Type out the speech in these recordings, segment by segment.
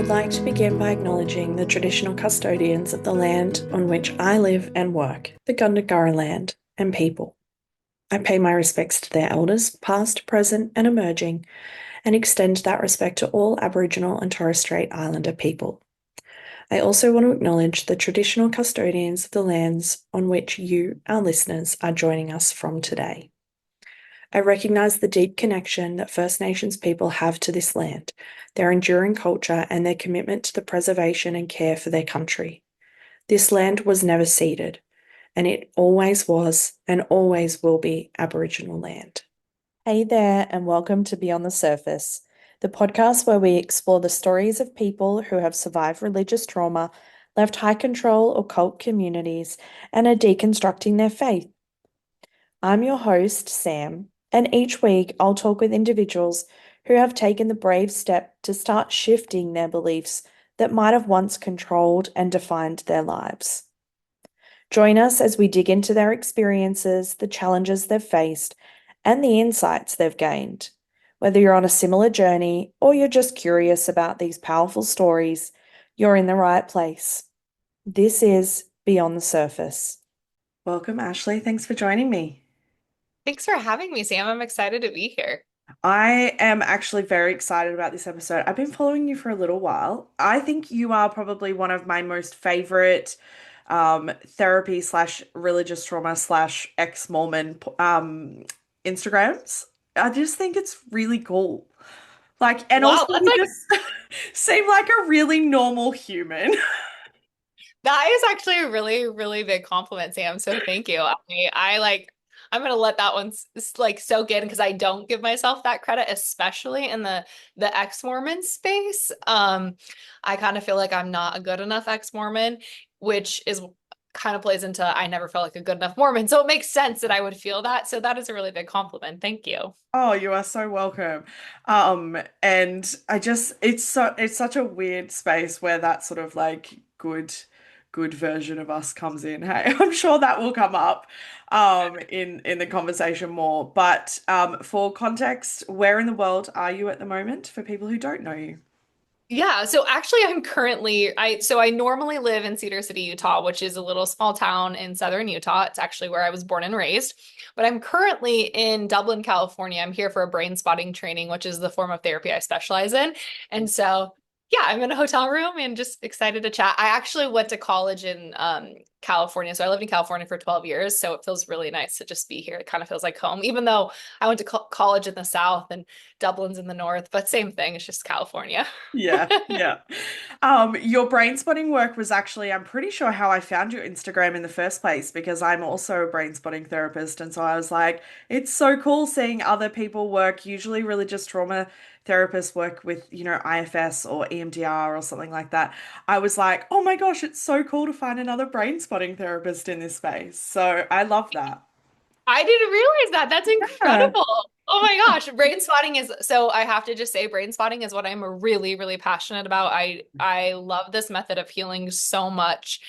would like to begin by acknowledging the traditional custodians of the land on which I live and work, the Gundagara land and people. I pay my respects to their elders, past, present, and emerging, and extend that respect to all Aboriginal and Torres Strait Islander people. I also want to acknowledge the traditional custodians of the lands on which you, our listeners, are joining us from today. I recognise the deep connection that First Nations people have to this land, their enduring culture, and their commitment to the preservation and care for their country. This land was never ceded, and it always was and always will be Aboriginal land. Hey there, and welcome to Beyond the Surface, the podcast where we explore the stories of people who have survived religious trauma, left high control or cult communities, and are deconstructing their faith. I'm your host, Sam, and each week I'll talk with individuals who have taken the brave step to start shifting their beliefs that might have once controlled and defined their lives. Join us as we dig into their experiences, the challenges they've faced, and the insights they've gained. Whether you're on a similar journey or you're just curious about these powerful stories, you're in the right place. This is Beyond the Surface. Welcome, Ashley. Thanks for joining me. Thanks for having me, Sam. I'm excited to be here. I am actually very excited about this episode. I've been following you for a little while. I think you are probably one of my most favorite therapy slash religious trauma slash ex-Mormon Instagrams. I just think it's really cool. Like, and also Wow, that's you like just seem like a really normal human. that is actually a really, really big compliment, Sam. So thank you. I'm gonna let that one like soak in because I don't give myself that credit, especially in the ex-Mormon space. I kind of feel like I'm not a good enough ex-Mormon, which is kind of plays into I never felt like a good enough Mormon. So it makes sense that I would feel that. So that is a really big compliment. Thank you. Oh, you are so welcome. And I just it's such a weird space where that sort of like good version of us comes in. Hey, I'm sure that will come up in the conversation more. But for context, where in the world are you at the moment for people who don't know you? Yeah, so actually I normally live in Cedar City, Utah, which is a little small town in southern Utah. It's actually where I was born and raised. But I'm currently in Dublin, California. I'm here for a brain spotting training, which is the form of therapy I specialize in. And so yeah, I'm in a hotel room and just excited to chat. I actually went to college in California. So I lived in California for 12 years. So it feels really nice to just be here. It kind of feels like home, even though I went to college in the South and Dublin's in the North, but same thing. It's just California. Yeah, yeah. Your brain spotting work was actually, I'm pretty sure how I found your Instagram in the first place because I'm also a brain spotting therapist. And so I was like, it's so cool seeing other people work. Usually religious trauma therapists work with, IFS or EMDR or something like that. I was like, oh my gosh, it's so cool to find another brain spotting therapist in this space. So I love that. I didn't realize that. That's Yeah. incredible. Oh my gosh. Brain spotting is so I have to just say brain spotting is what I'm really, really passionate about. I love this method of healing so much.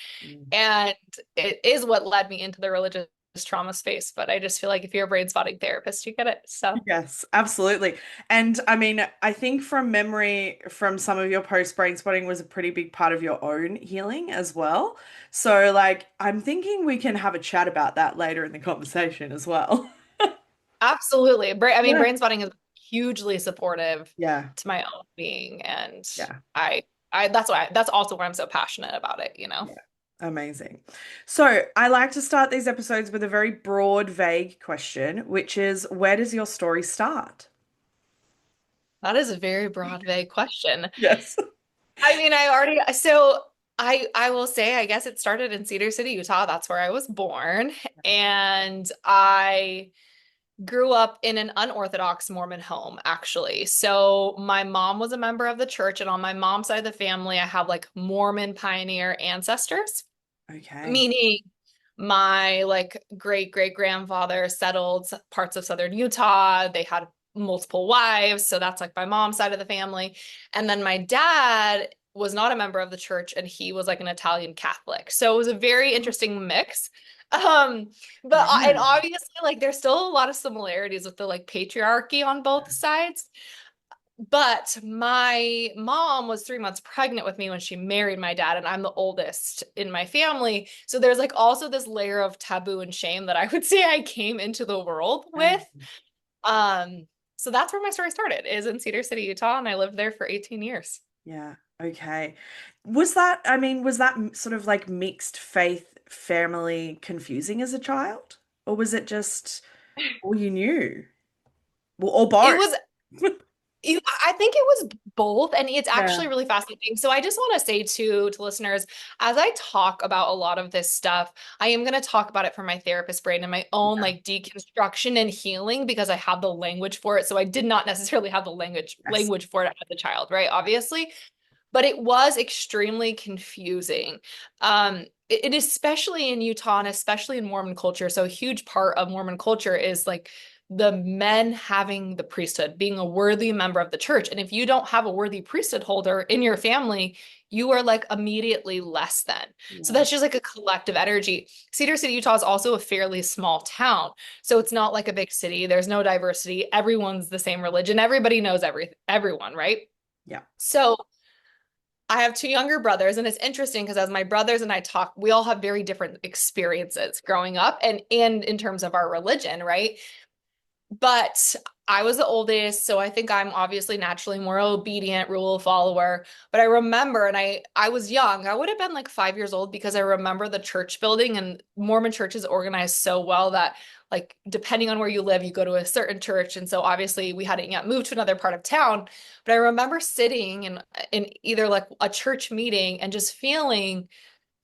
And it is what led me into the religious trauma space. But I just feel like if you're a brain spotting therapist, you get it. So Yes, absolutely. And I mean, I think from memory from some of your post brain spotting was a pretty big part of your own healing as well. So like I'm thinking we can have a chat about that later in the conversation as well. absolutely. I mean, Yeah. brain spotting is hugely supportive Yeah. to my own being. And Yeah. I that's also why I'm so passionate about it, you know? Yeah. Amazing. So I like to start these episodes with a very broad, vague question, which is where does your story start? That is a very broad, vague question. Yes. I mean, I will say, I guess it started in Cedar City, Utah. That's where I was born. And I grew up in an unorthodox Mormon home, actually. So my mom was a member of the church, and on my mom's side of the family, I have like Mormon pioneer ancestors, Okay. meaning my like great great grandfather settled parts of southern Utah. They had multiple wives, so that's like my mom's side of the family. And then my dad was not a member of the church and he was like an Italian Catholic. So it was a very interesting mix. Um, and Yeah. obviously like there's still a lot of similarities with the like patriarchy on both sides. But my mom was 3 months pregnant with me when she married my dad, and I'm the oldest in my family. So there's like also this layer of taboo and shame that I would say I came into the world Yeah. with. Um, so that's where my story started, is in Cedar City, Utah, and I lived there for 18 years. Yeah. Okay. Was that sort of like mixed faith family confusing as a child? Or was it just all you knew? Well, or It both? was I think it was both, and it's Yeah. actually really fascinating. So I just want to say to listeners, as I talk about a lot of this stuff, I am going to talk about it from my therapist brain and my own Yeah. like deconstruction and healing because I have the language for it. So I did not necessarily have the Yes. language for it as a child, right? Obviously, but it was extremely confusing. It especially in Utah and especially in Mormon culture. So a huge part of Mormon culture is like the men having the priesthood, being a worthy member of the church. And if you don't have a worthy priesthood holder in your family, you are like immediately less than. So Yeah. that's just like a collective energy. Cedar City, Utah is also a fairly small town. So it's not like a big city. There's no diversity. Everyone's the same religion. Everybody knows everyone, right? Yeah. So I have two younger brothers, and it's interesting because as my brothers and I talk, we all have very different experiences growing up and in terms of our religion, right? But I was the oldest, so I think I'm obviously naturally more obedient, rule follower. But I remember, and I was young. I would have been like 5 years old because I remember the church building, and Mormon churches organized so well that like depending on where you live, you go to a certain church. And so obviously we hadn't yet moved to another part of town. But I remember sitting in either like a church meeting and just feeling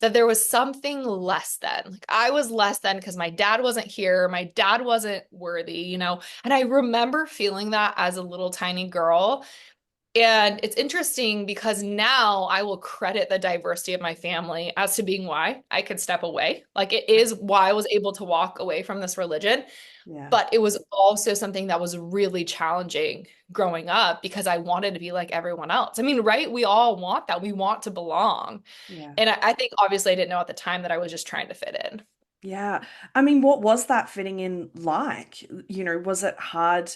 that there was something less than. Like I was less than because my dad wasn't here, my dad wasn't worthy, you know. And I remember feeling that as a little tiny girl. And it's interesting because now I will credit the diversity of my family as to being why I could step away. Like it is why I was able to walk away from this religion. Yeah. But it was also something that was really challenging growing up because I wanted to be like everyone else. I mean, right? We all want that. We want to belong. Yeah. And I think obviously I didn't know at the time that I was just trying to fit in. Yeah. I mean, what was that fitting in like? Was it hard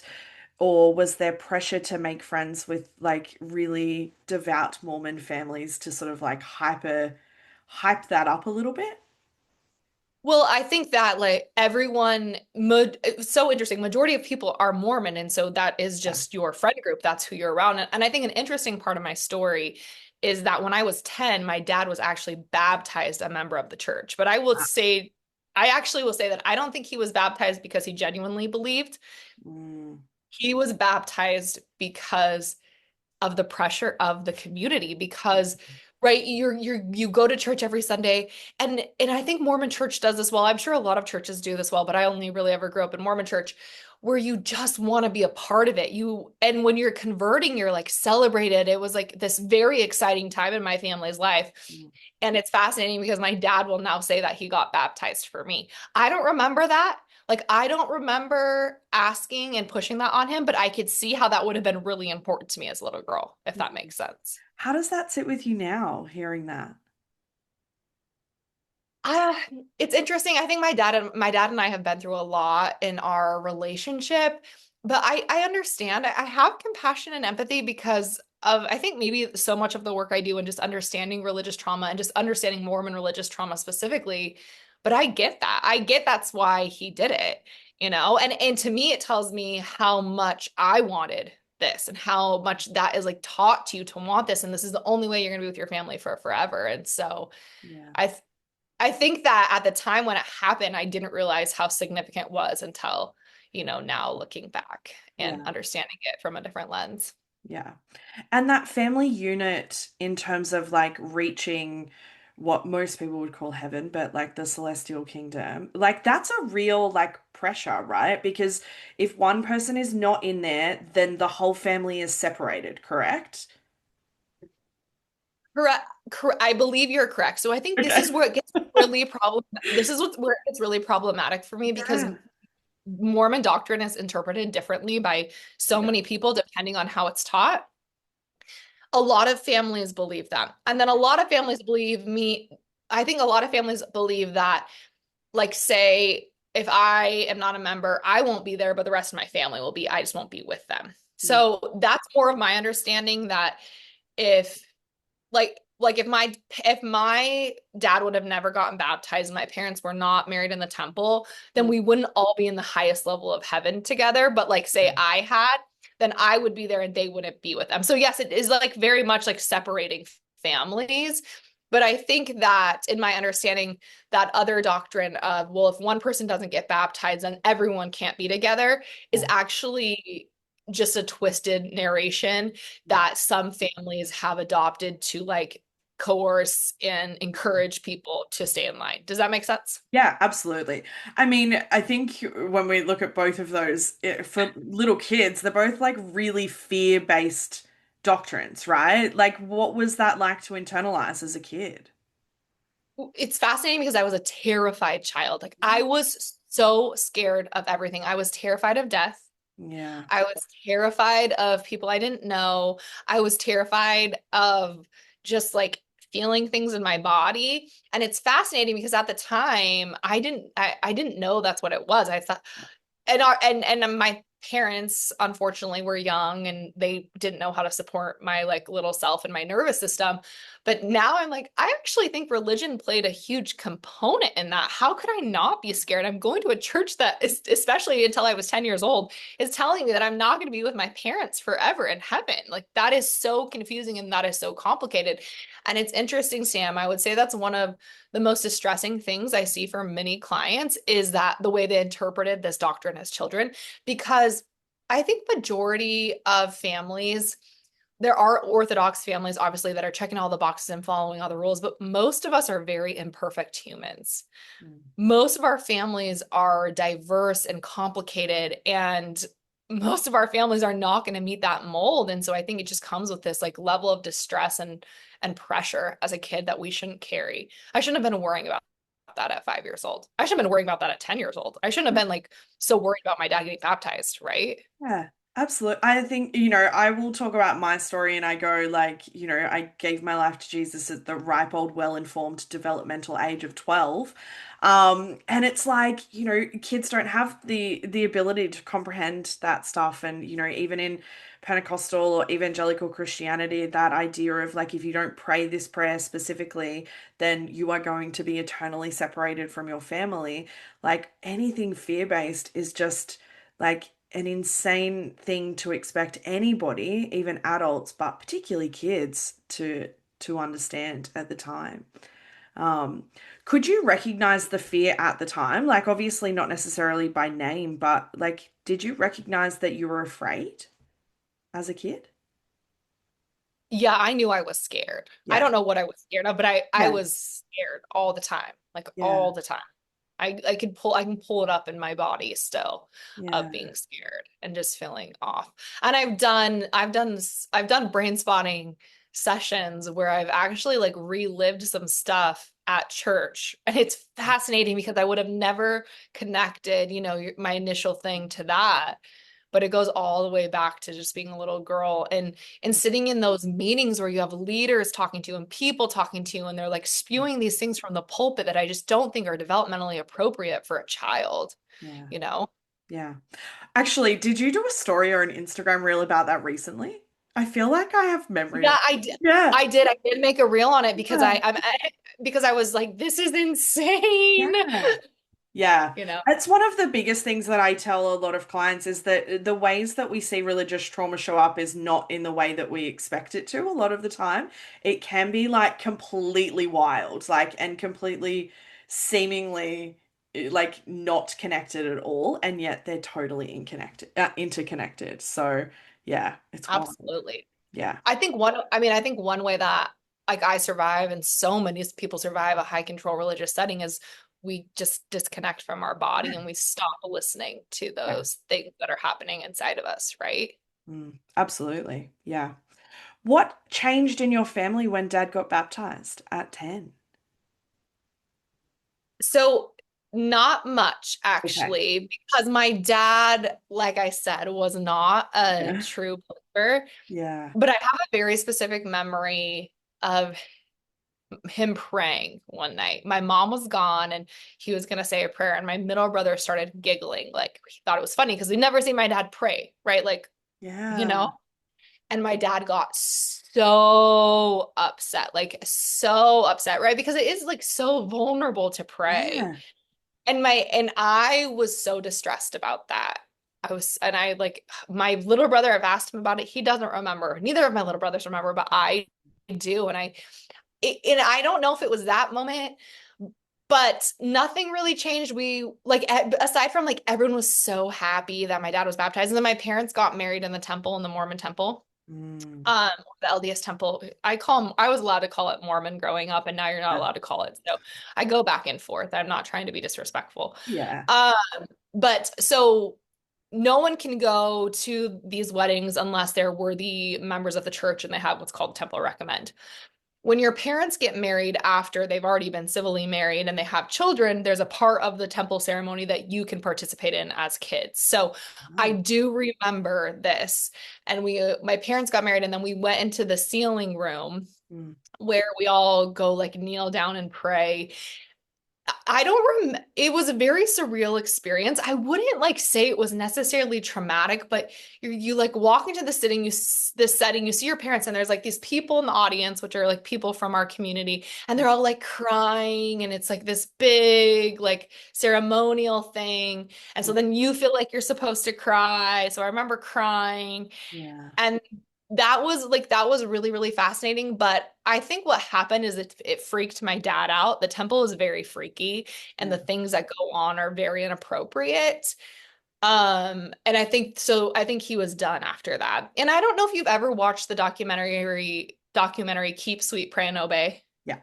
or was there pressure to make friends with like really devout Mormon families to sort of like hype that up a little bit? Well, I think that like everyone, it's so interesting. Majority of people are Mormon, and so that is Yeah. just your friend group. That's who you're around. And I think an interesting part of my story is that when I was 10, my dad was actually baptized a member of the church. But I actually will say that I don't think he was baptized because he genuinely believed. Mm, He was baptized because of the pressure of the community because right you go to church every Sunday and I think Mormon church does this well. I'm sure a lot of churches do this well, but I only really ever grew up in Mormon church where you just want to be a part of it. And when you're converting, you're like celebrated. It was like this very exciting time in my family's life. mm, And it's fascinating because my dad will now say that he got baptized for me. I don't remember that. Like, I don't remember asking and pushing that on him, but I could see how that would have been really important to me as a little girl, if that mm. makes sense. How does that sit with you now, hearing that? Uh, it's interesting. I think my dad and I have been through a lot in our relationship, but I understand. I have compassion and empathy because of I think maybe so much of the work I do and just understanding religious trauma and just understanding Mormon religious trauma specifically. But I get that. I get that's why he did it, you know? And to me, it tells me how much I wanted this and how much that is like taught to you to want this. And this is the only way you're gonna be with your family for forever. And so Yeah. I I think that at the time when it happened, I didn't realize how significant it was until, now looking back and Yeah. understanding it from a different lens. Yeah. And that family unit in terms of like reaching what most people would call heaven, but like the celestial kingdom, like that's a real like pressure, right? Because if one person is not in there, then the whole family is separated, correct? Correct. I believe you're correct. So I think this Okay. is where it gets really This is where it gets really problematic for me because Yeah. Mormon doctrine is interpreted differently by so Yeah. many people depending on how it's taught. A lot of families believe that. And then a lot of families believe me. I think a lot of families believe that like say if I am not a member, I won't be there, but the rest of my family will be. I just won't be with them. Mm. So that's more of my understanding that if like if my dad would have never gotten baptized, my parents were not married in the temple, then Mm. we wouldn't all be in the highest level of heaven together. But like say I had, then I would be there and they wouldn't be with them. So yes, it is like very much like separating families. But I think that in my understanding, that other doctrine of, well, if one person doesn't get baptized, then everyone can't be together is Yeah. actually just a twisted narration Yeah. that some families have adopted to like coerce and encourage people to stay in line. Does that make sense? Yeah, absolutely. I mean, I think when we look at both of those, for little kids, they're both like really fear-based doctrines, right? Like, what was that like to internalize as a kid? It's fascinating because I was a terrified child. Like I was so scared of everything. I was terrified of death. Yeah. I was terrified of people I didn't know. I was terrified of just like feeling things in my body. And it's fascinating because at the time I didn't know that's what it was. I thought and my parents unfortunately were young and they didn't know how to support my like little self and my nervous system, but now I'm like I actually think religion played a huge component in that. How could I not be scared? I'm going to a church that is, especially until I was 10 years old, is telling me that I'm not going to be with my parents forever in heaven. Like that is so confusing and that is so complicated. And it's interesting, Sam, I would say that's one of the most distressing things I see for many clients is that the way they interpreted this doctrine as children, because I think majority of families, there are Orthodox families, obviously, that are checking all the boxes and following all the rules, but most of us are very imperfect humans. Mm. Most of our families are diverse and complicated, and most of our families are not going to meet that mold. And so I think it just comes with this like level of distress and pressure as a kid that we shouldn't carry. I shouldn't have been worrying about that at 5 years old. I should have been worrying about that at 10 years old. I shouldn't have been like so worried about my dad getting baptized, right? Yeah, absolutely. I think, I will talk about my story and I go like, I gave my life to Jesus at the ripe old, well-informed developmental age of 12. And it's like, kids don't have the ability to comprehend that stuff. And, even in Pentecostal or evangelical Christianity, that idea of like, if you don't pray this prayer specifically, then you are going to be eternally separated from your family. Like anything fear-based is just like an insane thing to expect anybody, even adults, but particularly kids, to understand at the time. Um, could you recognize the fear at the time? Like obviously not necessarily by name, but like did you recognize that you were afraid as a kid? Yeah, I knew I was scared. I Yeah. don't know what I was scared of, but I Yeah. was scared all the time, like Yeah. all the time. I can pull it up in my body still of Yeah. being scared and just feeling off. And I've done brain spotting sessions where I've actually like relived some stuff at church. And it's fascinating because I would have never connected, my initial thing to that. But it goes all the way back to just being a little girl and sitting in those meetings where you have leaders talking to you and people talking to you and they're like spewing these things from the pulpit that I just don't think are developmentally appropriate for a child, Yeah. you know? Yeah. Actually, did you do a story or an Instagram reel about that recently? I feel like I have memory of. Yeah, I did. Yeah. I did make a reel on it because Yeah. because I was like, this is insane. Yeah. Yeah. You know? It's one of the biggest things that I tell a lot of clients is that the ways that we see religious trauma show up is not in the way that we expect it to a lot of the time. It can be like completely wild, like and completely seemingly like not connected at all, and yet they're totally interconnected. So, yeah, it's wild. Absolutely. Yeah. I think one way that like I survive and so many people survive a high control religious setting is we just disconnect from our body and we stop listening to Yeah. those things that are happening inside of us, right? Absolutely. Yeah. What changed in your family when dad got baptized at 10? So not much Okay. actually, because my dad, like I said, was not a Yeah. true believer, Yeah. but I have a very specific memory of him praying one night. My mom was gone and he was going to say a prayer, and my middle brother started giggling. Like he thought it was funny because we'd never seen my dad pray, right? Like, you Yeah. know, and my dad got so upset, like so upset, right? Because it is like so vulnerable to pray. Yeah. And I was so distressed about that. And I like my little brother, I've asked him about it. He doesn't remember. Neither of my little brothers remember, but I do. And I don't know if it was that moment, but nothing really changed. We like, aside from like, everyone was so happy that my dad was baptized. And then my parents got married in the temple, in the Mormon temple. Mm. Um, the LDS temple. I was allowed to call it Mormon growing up, and now you're not allowed to call it. So I go back and forth. I'm not trying to be disrespectful. Yeah. Um, but so no one can go to these weddings unless they're worthy members of the church and they have what's called temple recommend. When your parents get married after they've already been civilly married and they have children, there's a part of the temple ceremony that you can participate in as kids. So I Oh. do remember this. And my parents got married, and then we went into the sealing room Mm. where we all go like kneel down and pray. I don't rem It was a very surreal experience. I wouldn't like say it was necessarily traumatic, but you like walk into the this setting, you see your parents, and there's like these people in the audience, which are like people from our community, and they're all like crying, and it's like this big like ceremonial thing. And so then you feel like you're supposed to cry. So I remember crying. Yeah. And that was really, really fascinating. But I think what happened is it freaked my dad out. The temple is very freaky, and Yeah. the things that go on are very inappropriate. And I think he was done after that. And I don't know if you've ever watched the documentary Keep Sweet, Pray and Obey. Yeah.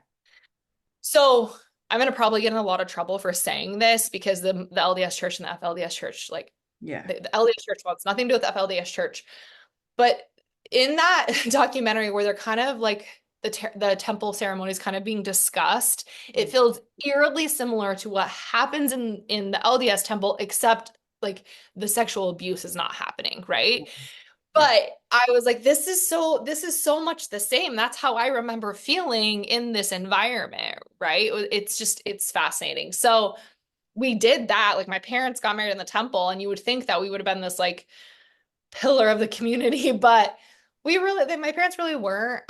So I'm gonna probably get in a lot of trouble for saying this because the LDS Church and the FLDS Church, like Yeah. the LDS Church wants nothing to do with the FLDS Church. But in that documentary where they're kind of like the temple ceremonies kind of being discussed, it Mm. feels eerily similar to what happens in the LDS temple, except like the sexual abuse is not happening, right? Yeah. But I was like, this is so much the same. That's how I remember feeling in this environment, right? It's fascinating. So we did that. Like my parents got married in the temple, and you would think that we would have been this like pillar of the community, but my parents really weren't.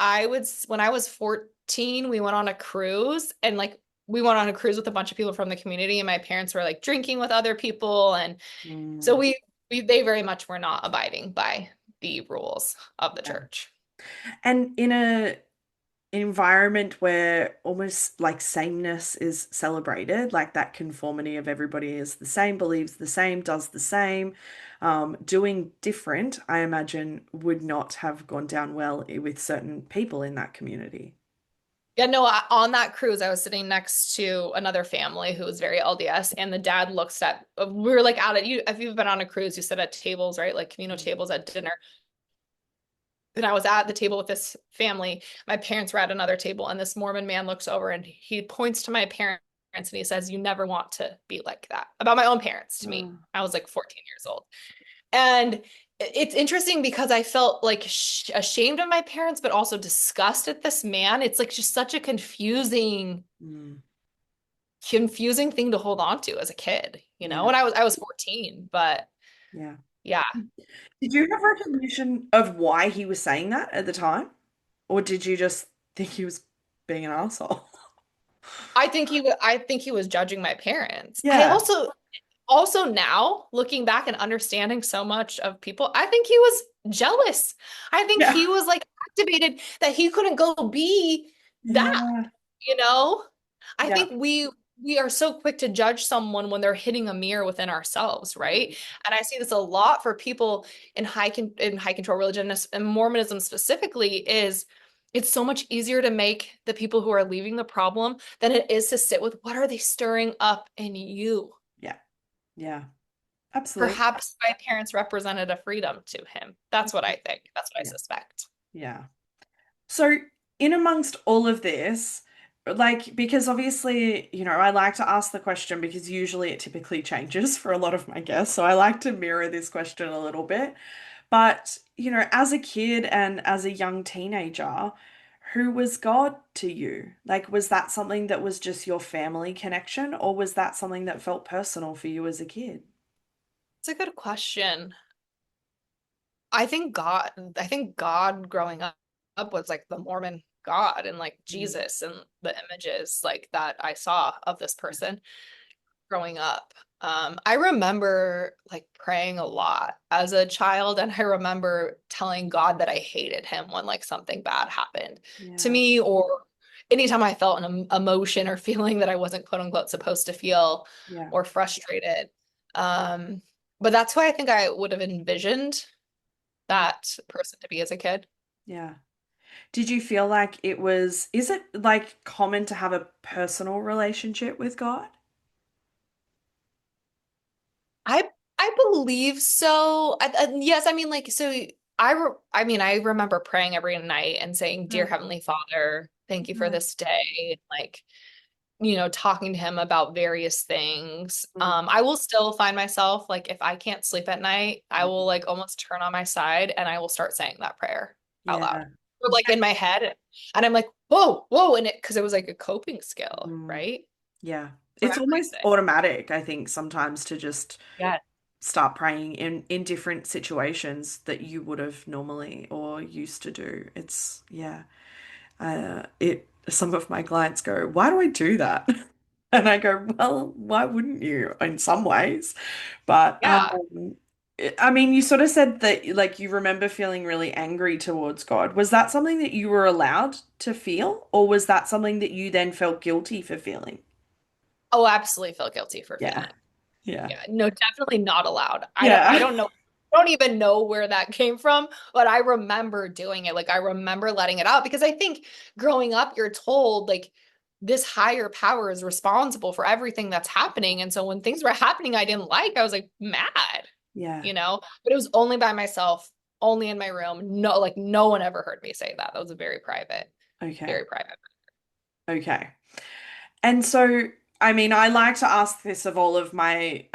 When I was 14, we went on a cruise, and like we went on a cruise with a bunch of people from the community, and my parents were like drinking with other people. And so Mm. they very much were not abiding by the rules of the Yeah. church. And in a environment where almost like sameness is celebrated, like that conformity of everybody is the same, believes the same, does the same, doing different, I imagine would not have gone down well with certain people in that community. Yeah, no, on that cruise, I was sitting next to another family who was very LDS, and the dad looks at, we were like out at you, if you've been on a cruise, you sit at tables, right? Like communal tables at dinner. And I was at the table with this family. My parents were at another table, and this Mormon man looks over and he points to my parents and he says, "You never want to be like that." About my own parents to me. Oh. I was like 14 years old. And it's interesting because I felt like ashamed of my parents, but also disgust at this man. It's like just such a Mm. confusing thing to hold on to as a kid, you know? Yeah. And I was 14, but Yeah. yeah. Did you have recognition of why he was saying that at the time? Or did you just think he was being an asshole? I think he was judging my parents. I Yeah. also now looking back and understanding so much of people, I think he was jealous. I think Yeah. he was like activated that he couldn't go be that, Yeah. you know? I Yeah. think we are so quick to judge someone when they're hitting a mirror within ourselves, right? And I see this a lot for people in high control religion and Mormonism specifically is it's so much easier to make the people who are leaving the problem than it is to sit with what are they stirring up in you. Yeah. Yeah. Absolutely. Perhaps my parents represented a freedom to him. That's what I think. That's what I Yeah. suspect. Yeah. So, in amongst all of this, like, because obviously, I like to ask the question because usually it typically changes for a lot of my guests. So, I like to mirror this question a little bit. But, as a kid and as a young teenager, who was God to you? Like, was that something that was just your family connection, or was that something that felt personal for you as a kid? It's a good question. I think God growing up was like the Mormon God and like Mm, Jesus and the images like that I saw of this yeah, person growing up. I remember like praying a lot as a child, and I remember telling God that I hated him when like something bad happened to yeah, me, or anytime I felt an emotion or feeling that I wasn't quote unquote supposed to feel yeah, or frustrated. Um, but that's who I think I would have envisioned mm, that person to be as a kid. yeah. Did you feel like is it like common to have a personal relationship with God? I I believe so. Yes, I mean like so I mean I remember praying every night and saying, "Dear Mm, Heavenly Father, thank you for mm, this day." Like, talking to him about various things. mm, I will still find myself like if I can't sleep at night, I will mm. like almost turn on my side and I will start saying that prayer out loud. Yeah. Or like in my head. And I'm like, "Whoa, whoa," and it because it was like a coping skill, Mm, right? yeah. For It's almost everything. automatic, I think, sometimes to just Yeah. start praying in different situations that you would have normally or used to do. It's yeah. It some of my clients go, "Why do I do that?" And I go, "Well, why wouldn't you in some ways?" But Yeah. I mean, you sort of said that like you remember feeling really angry towards God. Was that something that you were allowed to feel, or was that something that you then felt guilty for feeling? Oh, absolutely feel guilty for Yeah. feeling. Yeah. Yeah, no, definitely not allowed. I Yeah. don't know. I don't even know where that came from, but I remember doing it. Like I remember letting it out because I think growing up, you're told like this higher power is responsible for everything that's happening. And so when things were happening I didn't like, I was like mad, Yeah. But it was only by myself, only in my room. No, like no one ever heard me say that. That was a Okay. very private. Okay. And so, I mean, I like to ask this of all of my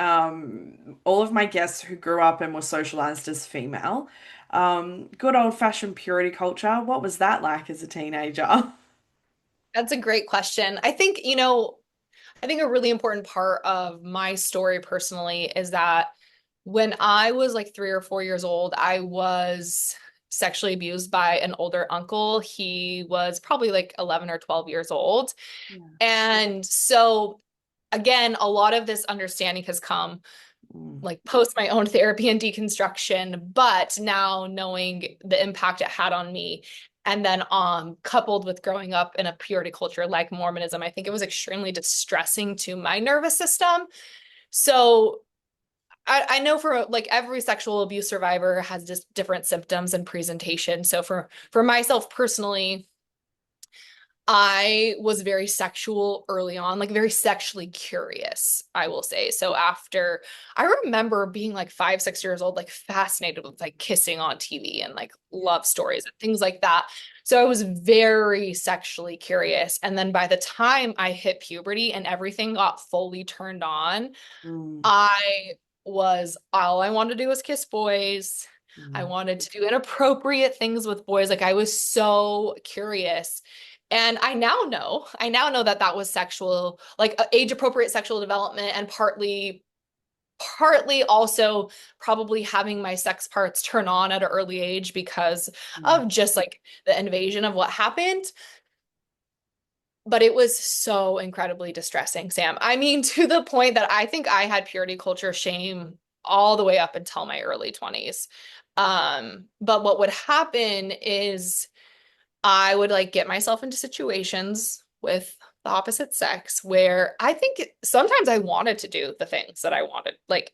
guests who grew up and were socialized as female. Good old-fashioned purity culture. What was that like as a teenager? That's a great question. I think a really important part of my story personally is that when I was like 3 or 4 years old, I was sexually abused by an older uncle. He was probably like 11 or 12 years old. Yeah. And so, again, a lot of this understanding has come Mm, like post my own therapy and deconstruction, but now knowing the impact it had on me. And then coupled with growing up in a purity culture like Mormonism, I think it was extremely distressing to my nervous system. So I know for like every sexual abuse survivor has just different symptoms and presentation. So for myself personally, I was very sexual early on, like very sexually curious, I will say. So I remember being like 5, 6 years old, like fascinated with like kissing on TV and like yeah. love stories and things like that. So I was very sexually curious. And then by the time I hit puberty and everything got fully turned on, Mm, I all I wanted to do was kiss boys. I mm, wanted to do inappropriate things with boys. Like I was so curious. And I now know that that was sexual, like age appropriate sexual development and partly also probably having my sex parts turn on at an early age because mm, of just like the invasion of what happened. But it was so incredibly distressing, Sam. I mean, to the point that I think I had purity culture shame all the way up until my early 20s. But what would happen is I would like get myself into situations with the opposite sex where I think sometimes I wanted to do the things that I wanted, like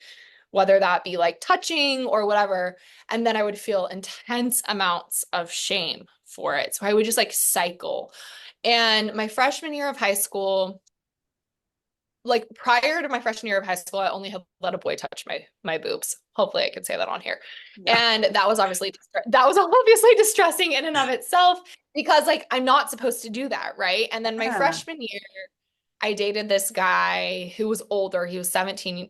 whether that be like touching or whatever. And then I would feel intense amounts of shame for it. So I would just like cycle. And my freshman year of high school, like prior to my freshman year of high school, I only had let a boy touch my boobs. Hopefully I can say that on here. yeah. And that was obviously distressing in and of itself because like I'm not supposed to do that, right? And then my Yeah. freshman year, I dated this guy who was older. He was 17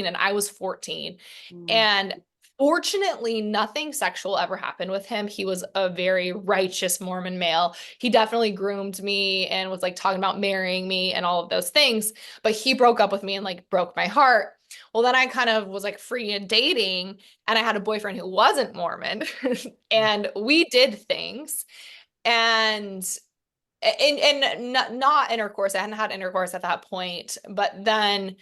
and I was 14. Mm, And Fortunately, nothing sexual ever happened with him. He was a very righteous Mormon male. He definitely groomed me and was like talking about marrying me and all of those things. But he broke up with me and like broke my heart. Well, then I kind of was like free and dating, and I had a boyfriend who wasn't Mormon, and we did things. And not intercourse. I hadn't had intercourse at that point, but then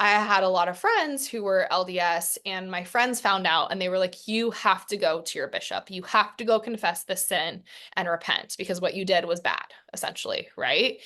I had a lot of friends who were LDS, and my friends found out and they were like, you have to go to your bishop. You have to go confess this sin and repent because what you did was bad, essentially, right?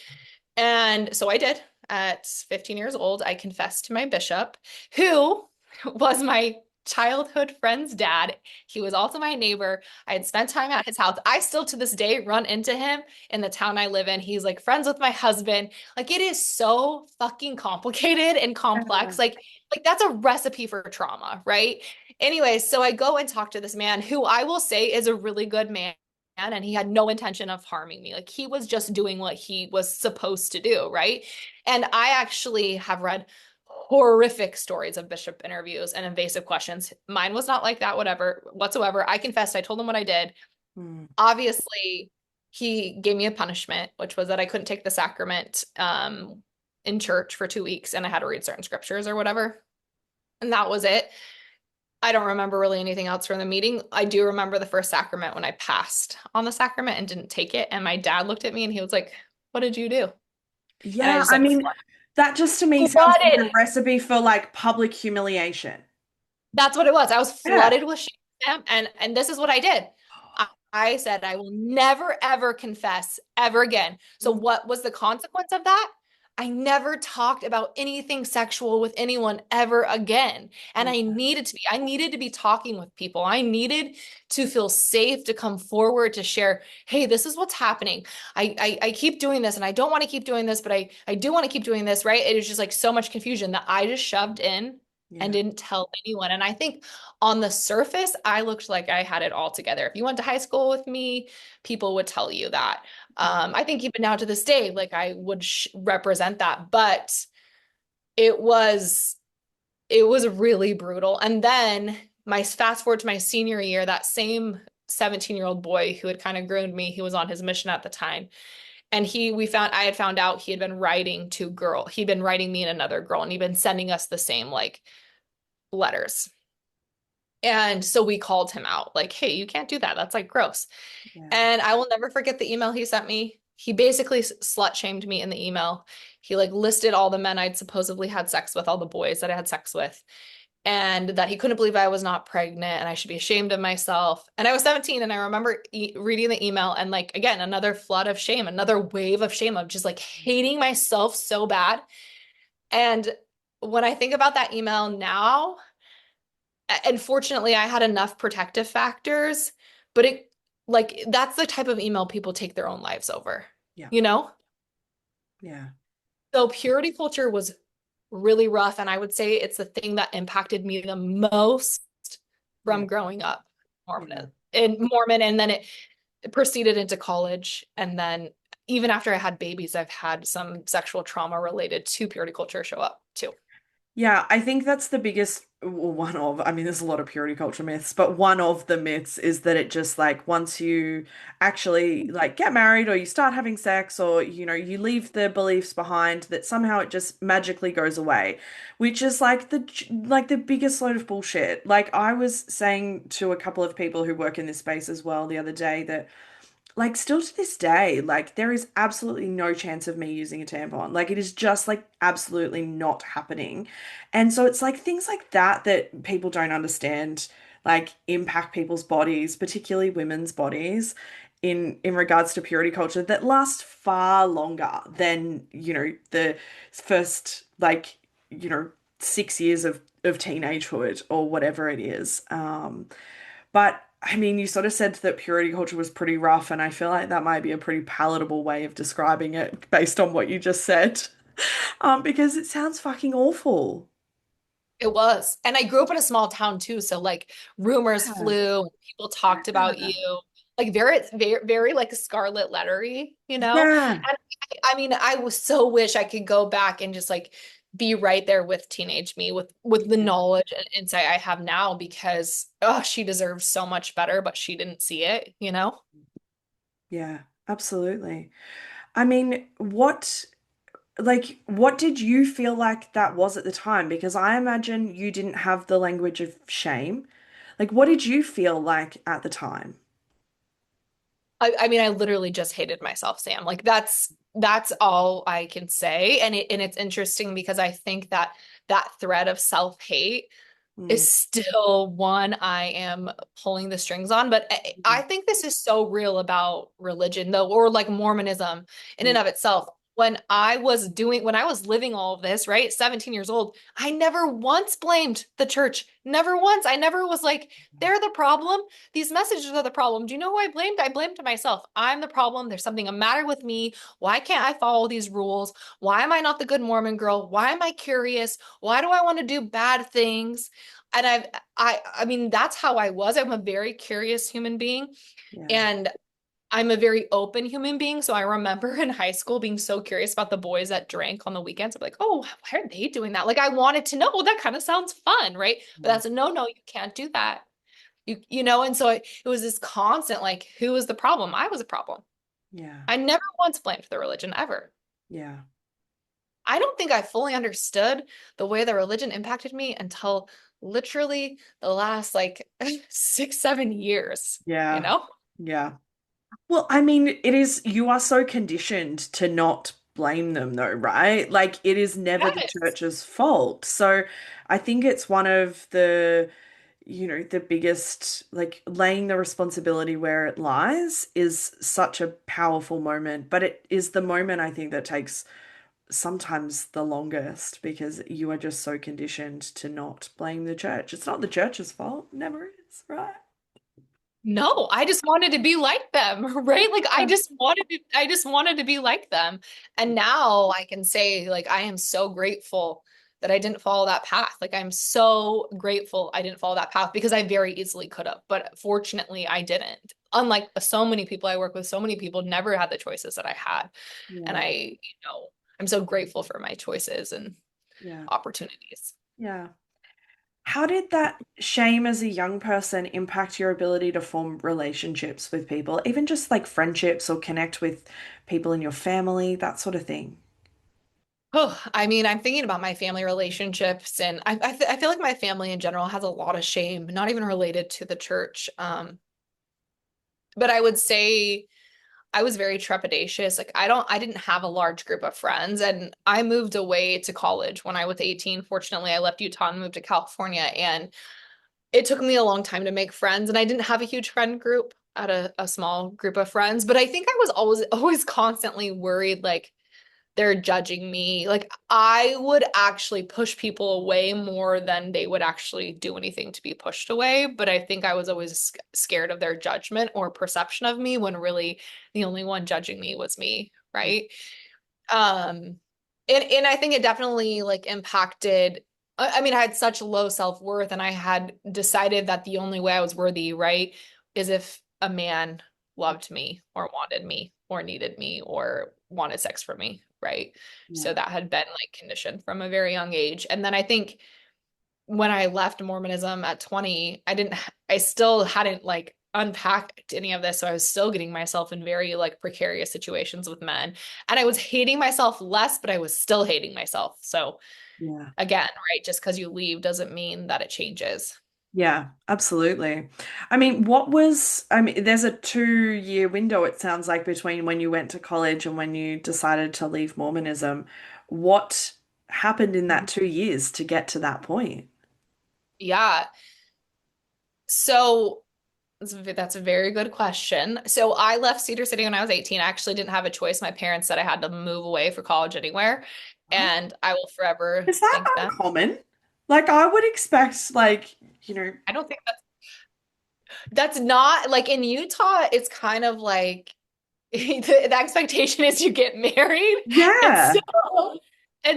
And so I did. At 15 years old, I confessed to my bishop, who was my childhood friend's dad. He was also my neighbor. I had spent time at his house. I still to this day run into him in the town I live in. He's like friends with my husband. Like it is so fucking complicated and complex. Like that's a recipe for trauma, right? Anyway, so I go and talk to this man who I will say is a really good man, and he had no intention of harming me. Like he was just doing what he was supposed to do, right? And I actually have read horrific stories of bishop interviews and invasive questions. Mine was not like that, whatever, whatsoever. I confessed, I told him what I did. Mm. Obviously, he gave me a punishment, which was that I couldn't take the sacrament in church for 2 weeks and I had to read certain scriptures or whatever. And that was it. I don't remember really anything else from the meeting. I do remember the first sacrament when I passed on the sacrament and didn't take it. And my dad looked at me and he was like, what did you do? And I Yeah, just I like mean, that just to me sounds like flooded. a recipe for like public humiliation. That's what it was. I was Yeah. flooded with shame. And this is what I did. I said, I will never, ever confess ever again. So Mm. what was the consequence of that? I never talked about anything sexual with anyone ever again. And Yeah. I needed to be talking with people. I needed to feel safe to come forward to share, hey, this is what's happening. I keep doing this and I don't want to keep doing this, but I do want to keep doing this, right? It was just like so much confusion that I just shoved in and Yeah. didn't tell anyone. And I think on the surface, I looked like I had it all together. If you went to high school with me, people would tell you that. I think even now to this day, like I would represent that, but it was it was really brutal. And then my fast forward to my senior year, that same 17-year-old boy who had kind of groomed me, he was on his mission at the time. And I had found out he had been writing to girl. He'd been writing me and another girl, and he'd been sending us the same like letters. And so we called him out, like, hey, you can't do that. That's like gross. Yeah. And I will never forget the email he sent me. He basically slut shamed me in the email. He like listed all the men I'd supposedly had sex with, all the boys that I had sex with, and that he couldn't believe I was not pregnant and I should be ashamed of myself. And I was 17, and I remember reading the email and like, again, another flood of shame, another wave of shame of just like hating myself so bad. And when I think about that email now, and fortunately I had enough protective factors, but it like that's the type of email people take their own lives over, Yeah. you know? Yeah. So purity culture was really rough, and I would say it's the thing that impacted me the most Yeah. from growing up Yeah. Mormon, and then it proceeded into college, and then even after I had babies, I've had some sexual trauma related to purity culture show up too. Yeah, I think that's the biggest, well, one of, I mean, there's a lot of purity culture myths, but one of the myths is that it just like once you actually like get married or you start having sex or, you leave the beliefs behind, that somehow it just magically goes away, which is like the biggest load of bullshit. Like I was saying to a couple of people who work in this space as well the other day that like still to this day, like there is absolutely no chance of me using a tampon. Like it is just like absolutely not happening. And so it's like things like that that people don't understand, like impact people's bodies, particularly women's bodies, in regards to purity culture that last far longer than, the first like, 6 years of teenagehood or whatever it is. But I mean, you sort of said that purity culture was pretty rough, and I feel like that might be a pretty palatable way of describing it based on what you just said. Because it sounds fucking awful. It was. And I grew up in a small town too. So like rumors Yeah. flew, people talked about Yeah. you, like very like scarlet lettery, you know? Yeah. And I mean, I was so wish I could go back and just like be right there with teenage me with the knowledge and insight I have now because oh, she deserves so much better, but she didn't see it, you know? Yeah, absolutely. I mean, what did you feel like that was at the time? Because I imagine you didn't have the language of shame. Like, what did you feel like at the time? I mean, I literally just hated myself, Sam. Like that's all I can say. And it's interesting because I think that that thread of self-hate Mm, is still one I am pulling the strings on. But I mm, think this is so real about religion, though, or like Mormonism in and mm, of itself. When I was living all of this, right, 17 years old, I never once blamed the church. Never once. I never was like, they're the problem. These messages are the problem. Do you know who I blamed? I blamed myself. I'm the problem. There's something a matter with me. Why can't I follow these rules? Why am I not the good Mormon girl? Why am I curious? Why do I want to do bad things? And I mean that's how I was. I'm a very curious human being yeah. and I'm a very open human being. So I remember in high school being so curious about the boys that drank on the weekends. I'm like, oh, why are they doing that? Like I wanted to know. Well, that kind of sounds fun, right? But Mm, that's a no, you can't do that. You know, and so it was this constant like, who was the problem? I was a problem. yeah. I never once blamed the religion ever. Yeah. I don't think I fully understood the way the religion impacted me until literally the last like 6, 7 years, you Yeah. know? Yeah. Well, I mean, you are so conditioned to not blame them though, right? Like it is never the Yes. church's fault. So I think it's one of the biggest, like laying the responsibility where it lies is such a powerful moment, but it is the moment I think that takes sometimes the longest because you are just so conditioned to not blame the church. It's not the church's fault, never is, right? No, I just wanted to be like them, right? Like I just wanted to be like them. And now I can say like I am so grateful that I didn't follow that path. Like I'm so grateful I didn't follow that path because I very easily could have, but fortunately I didn't. Unlike so many people I work with, so many people never had the choices that I had. And Yeah, I I'm so grateful for my choices and yeah, opportunities. yeah. How did that shame as a young person impact your ability to form relationships with people, even just like friendships or connect with people in your family, that sort of thing? Oh, I mean, I'm thinking about my family relationships, and I feel like my family in general has a lot of shame, not even related to the church. But I would say I was very trepidatious. Like I didn't have a large group of friends, and I moved away to college when I was 18. Fortunately, I left Utah and moved to California, and it took me a long time to make friends, and I didn't have a huge friend group. I had a small group of friends, but I think I was always constantly worried, like they're judging me. Like I would actually push people away more than they would actually do anything to be pushed away. But I think I was always scared of their judgment or perception of me when really the only one judging me was me, right? Um, and I think it definitely like impacted. I mean, I had such low self-worth, and I had decided that the only way I was worthy, right, is if a man loved me or wanted me or needed me or wanted sex from me, right? So Yeah. that had been like conditioned from a very young age. And then I think when I left Mormonism at 20, I still hadn't like unpacked any of this. So I was still getting myself in very like precarious situations with men. And I was hating myself less, but I was still hating myself. So Yeah. again, right, just because you leave doesn't mean that it changes. Yeah, absolutely. I mean, there's a 2-year window, it sounds like, between when you went to college and when you decided to leave Mormonism. What happened in that 2 years to get to that point? Yeah. So that's a very good question. So I left Cedar City when I was 18. I actually didn't have a choice. My parents said I had to move away for college anywhere, Huh? and I will forever Is that thank them. uncommon? Like, I would expect, like, you know, I don't think that's not like in Utah, it's kind of like the expectation is you get married. And yeah.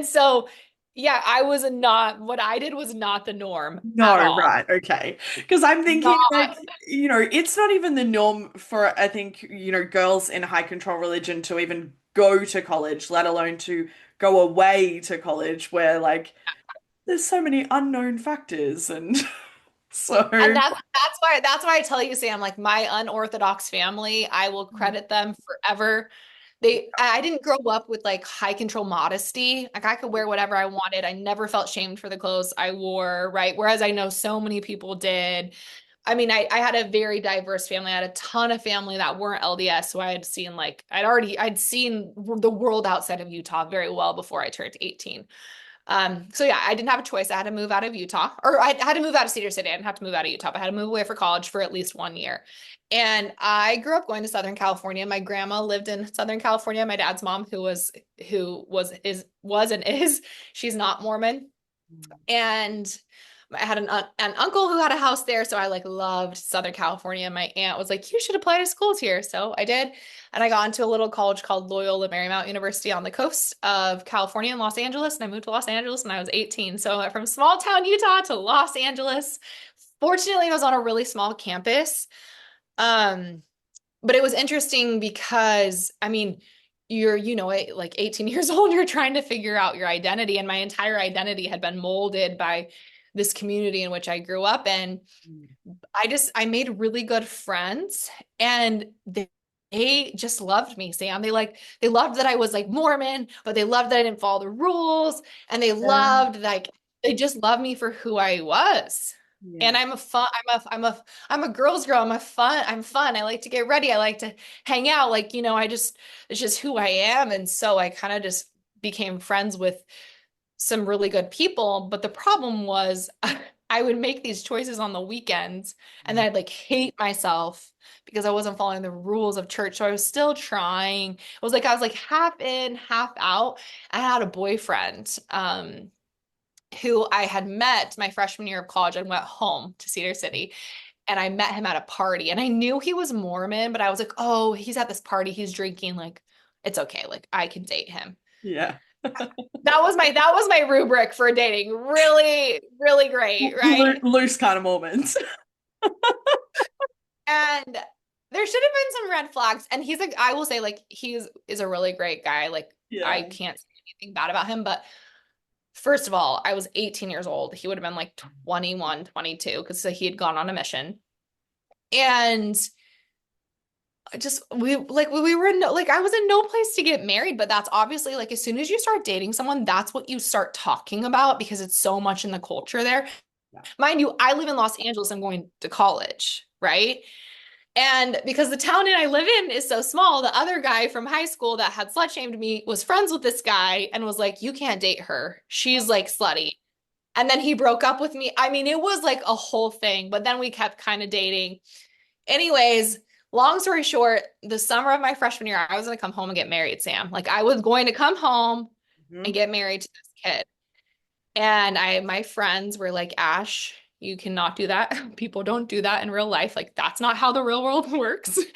so yeah, I was not what I did was not the norm at No, all. right, okay. Because I'm thinking, Not like, it's not even the norm for, I think, girls in high control religion to even go to college, let alone to go away to college, where like there's so many unknown factors. And And so, that's why I tell you, Sam, like my unorthodox family, I will credit them forever. I didn't grow up with like high control modesty. Like I could wear whatever I wanted. I never felt shamed for the clothes I wore, right? Whereas I know so many people did. I mean, I had a very diverse family. I had a ton of family that weren't LDS. So I had seen like, I'd seen the world outside of Utah very well before I turned 18. So yeah, I didn't have a choice. I had to move out of Utah, or I had to move out of Cedar City. I didn't have to move out of Utah, but I had to move away for college for at least 1 year. And I grew up going to Southern California. My grandma lived in Southern California. My dad's mom, who was and is, she's not Mormon. And I had an uncle who had a house there, so I like loved Southern California. My aunt was like, "You should apply to schools here." So I did, and I got into a little college called Loyola Marymount University on the coast of California in Los Angeles, and I moved to Los Angeles when I was 18. So I went from small town Utah to Los Angeles. Fortunately, I was on a really small campus. Um, but it was interesting because I mean, like 18 years old, you're trying to figure out your identity, and my entire identity had been molded by this community in which I grew up. And I made really good friends, and they just loved me, Sam. They loved that I was like Mormon, but they loved that I didn't follow the rules, and they just loved me for who I was. yeah, And I'm a girl's girl. I'm fun. I like to get ready. I like to hang out. Like, it's just who I am. And so I kind of just became friends with some really good people. But the problem was I would make these choices on the weekends, and then I'd like hate myself because I wasn't following the rules of church. So I was still trying. It was like I was like half in, half out. I had a boyfriend who I had met my freshman year of college. I went home to Cedar City, and I met him at a party, and I knew he was Mormon, but I was like, oh, he's at this party, he's drinking, like it's okay, like I can date him. yeah. That was my rubric for dating. Really, really great, right? Loose kind of moments. And there should have been some red flags. And he's like, I will say, like, is a really great guy. Like, I Yeah. can't say anything bad about him. But first of all, I was 18 years old. He would have been like 21, 22, because so he had gone on a mission. And I just we were in like I was in no place to get married, but that's obviously like as soon as you start dating someone, that's what you start talking about because it's so much in the culture there. Yeah. Mind you, I live in Los Angeles. I'm going to college, right? And because the town I live in is so small, the other guy from high school that had slut shamed me was friends with this guy and was like, "You can't date her. She's like slutty." And then he broke up with me. I mean, it was like a whole thing, but then we kept kind of dating. Anyways, long story short, the summer of my freshman year, I was going to come home and get married, Sam. Like I was going to come home and Mhm. get married to this kid. And my friends were like, Ash, you cannot do that. People don't do that in real life. Like that's not how the real world works. Like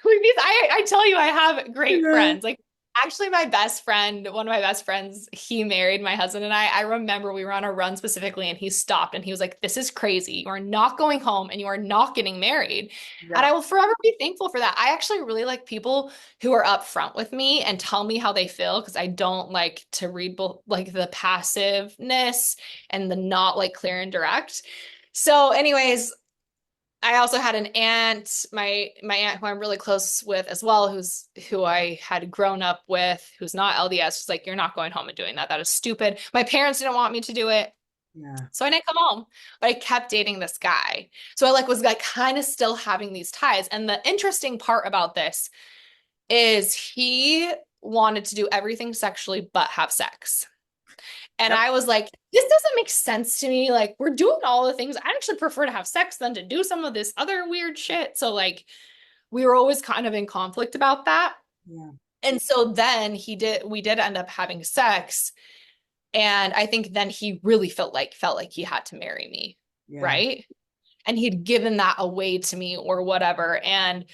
I tell you, I have great Yeah. friends. Like actually, my best friend, one of my best friends, he married my husband and I. I remember we were on a run specifically, and he stopped and he was like, "This is crazy. You are not going home, and you are not getting married." And Yeah. I will forever be thankful for that. I actually really like people who are upfront with me and tell me how they feel because I don't like to read like the passiveness and the not like clear and direct. So, anyways, I also had an aunt, my aunt who I'm really close with as well, who I had grown up with, who's not LDS. She's like, "You're not going home and doing that. That is stupid." My parents didn't want me to do it. Yeah. So I didn't come home, but I kept dating this guy. So I like was like kind of still having these ties. And the interesting part about this is he wanted to do everything sexually but have sex. And Yep. I was like, this doesn't make sense to me. Like, we're doing all the things. I actually prefer to have sex than to do some of this other weird shit. So, like, we were always kind of in conflict about that. Yeah. And so then we did end up having sex. And I think then he really felt like he had to marry me. Yeah. Right. And he'd given that away to me or whatever. And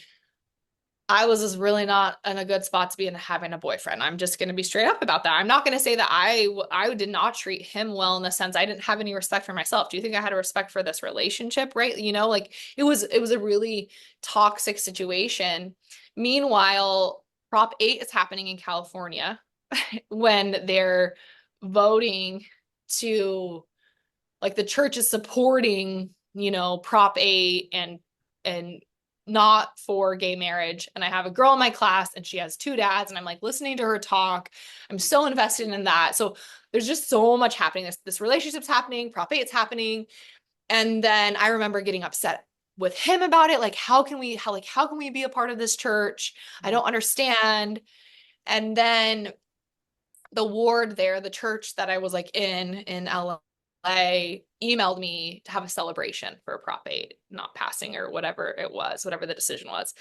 I was just really not in a good spot to be in having a boyfriend. I'm just going to be straight up about that. I'm not going to say that I did not treat him well in the sense I didn't have any respect for myself. Do you think I had a respect for this relationship? Right? Like it was a really toxic situation. Meanwhile, Prop 8 is happening in California when they're voting to, like, the church is supporting, Prop 8 and not for gay marriage. And I have a girl in my class and she has two dads, and I'm like listening to her talk. I'm so invested in that. So there's just so much happening. This relationship's happening, Prop 8's happening. And then I remember getting upset with him about it. Like, how can we be a part of this church? I don't understand. And then the ward there, the church that I was like in LA, emailed me to have a celebration for Prop 8 not passing or whatever it was, whatever the decision was.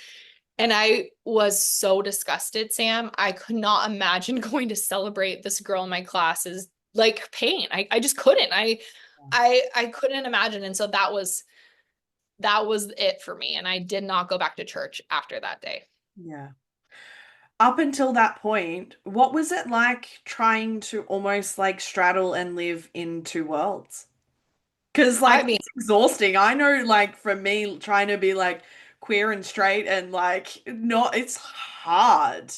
And I was so disgusted, Sam. I could not imagine going to celebrate this girl in my class's like pain. I just couldn't. I couldn't imagine. And so that was it for me. And I did not go back to church after that day. Yeah. Up until that point, what was it like trying to almost like straddle and live in two worlds? Because I like mean, it's exhausting. I know like for me trying to be like queer and straight and like not it's hard.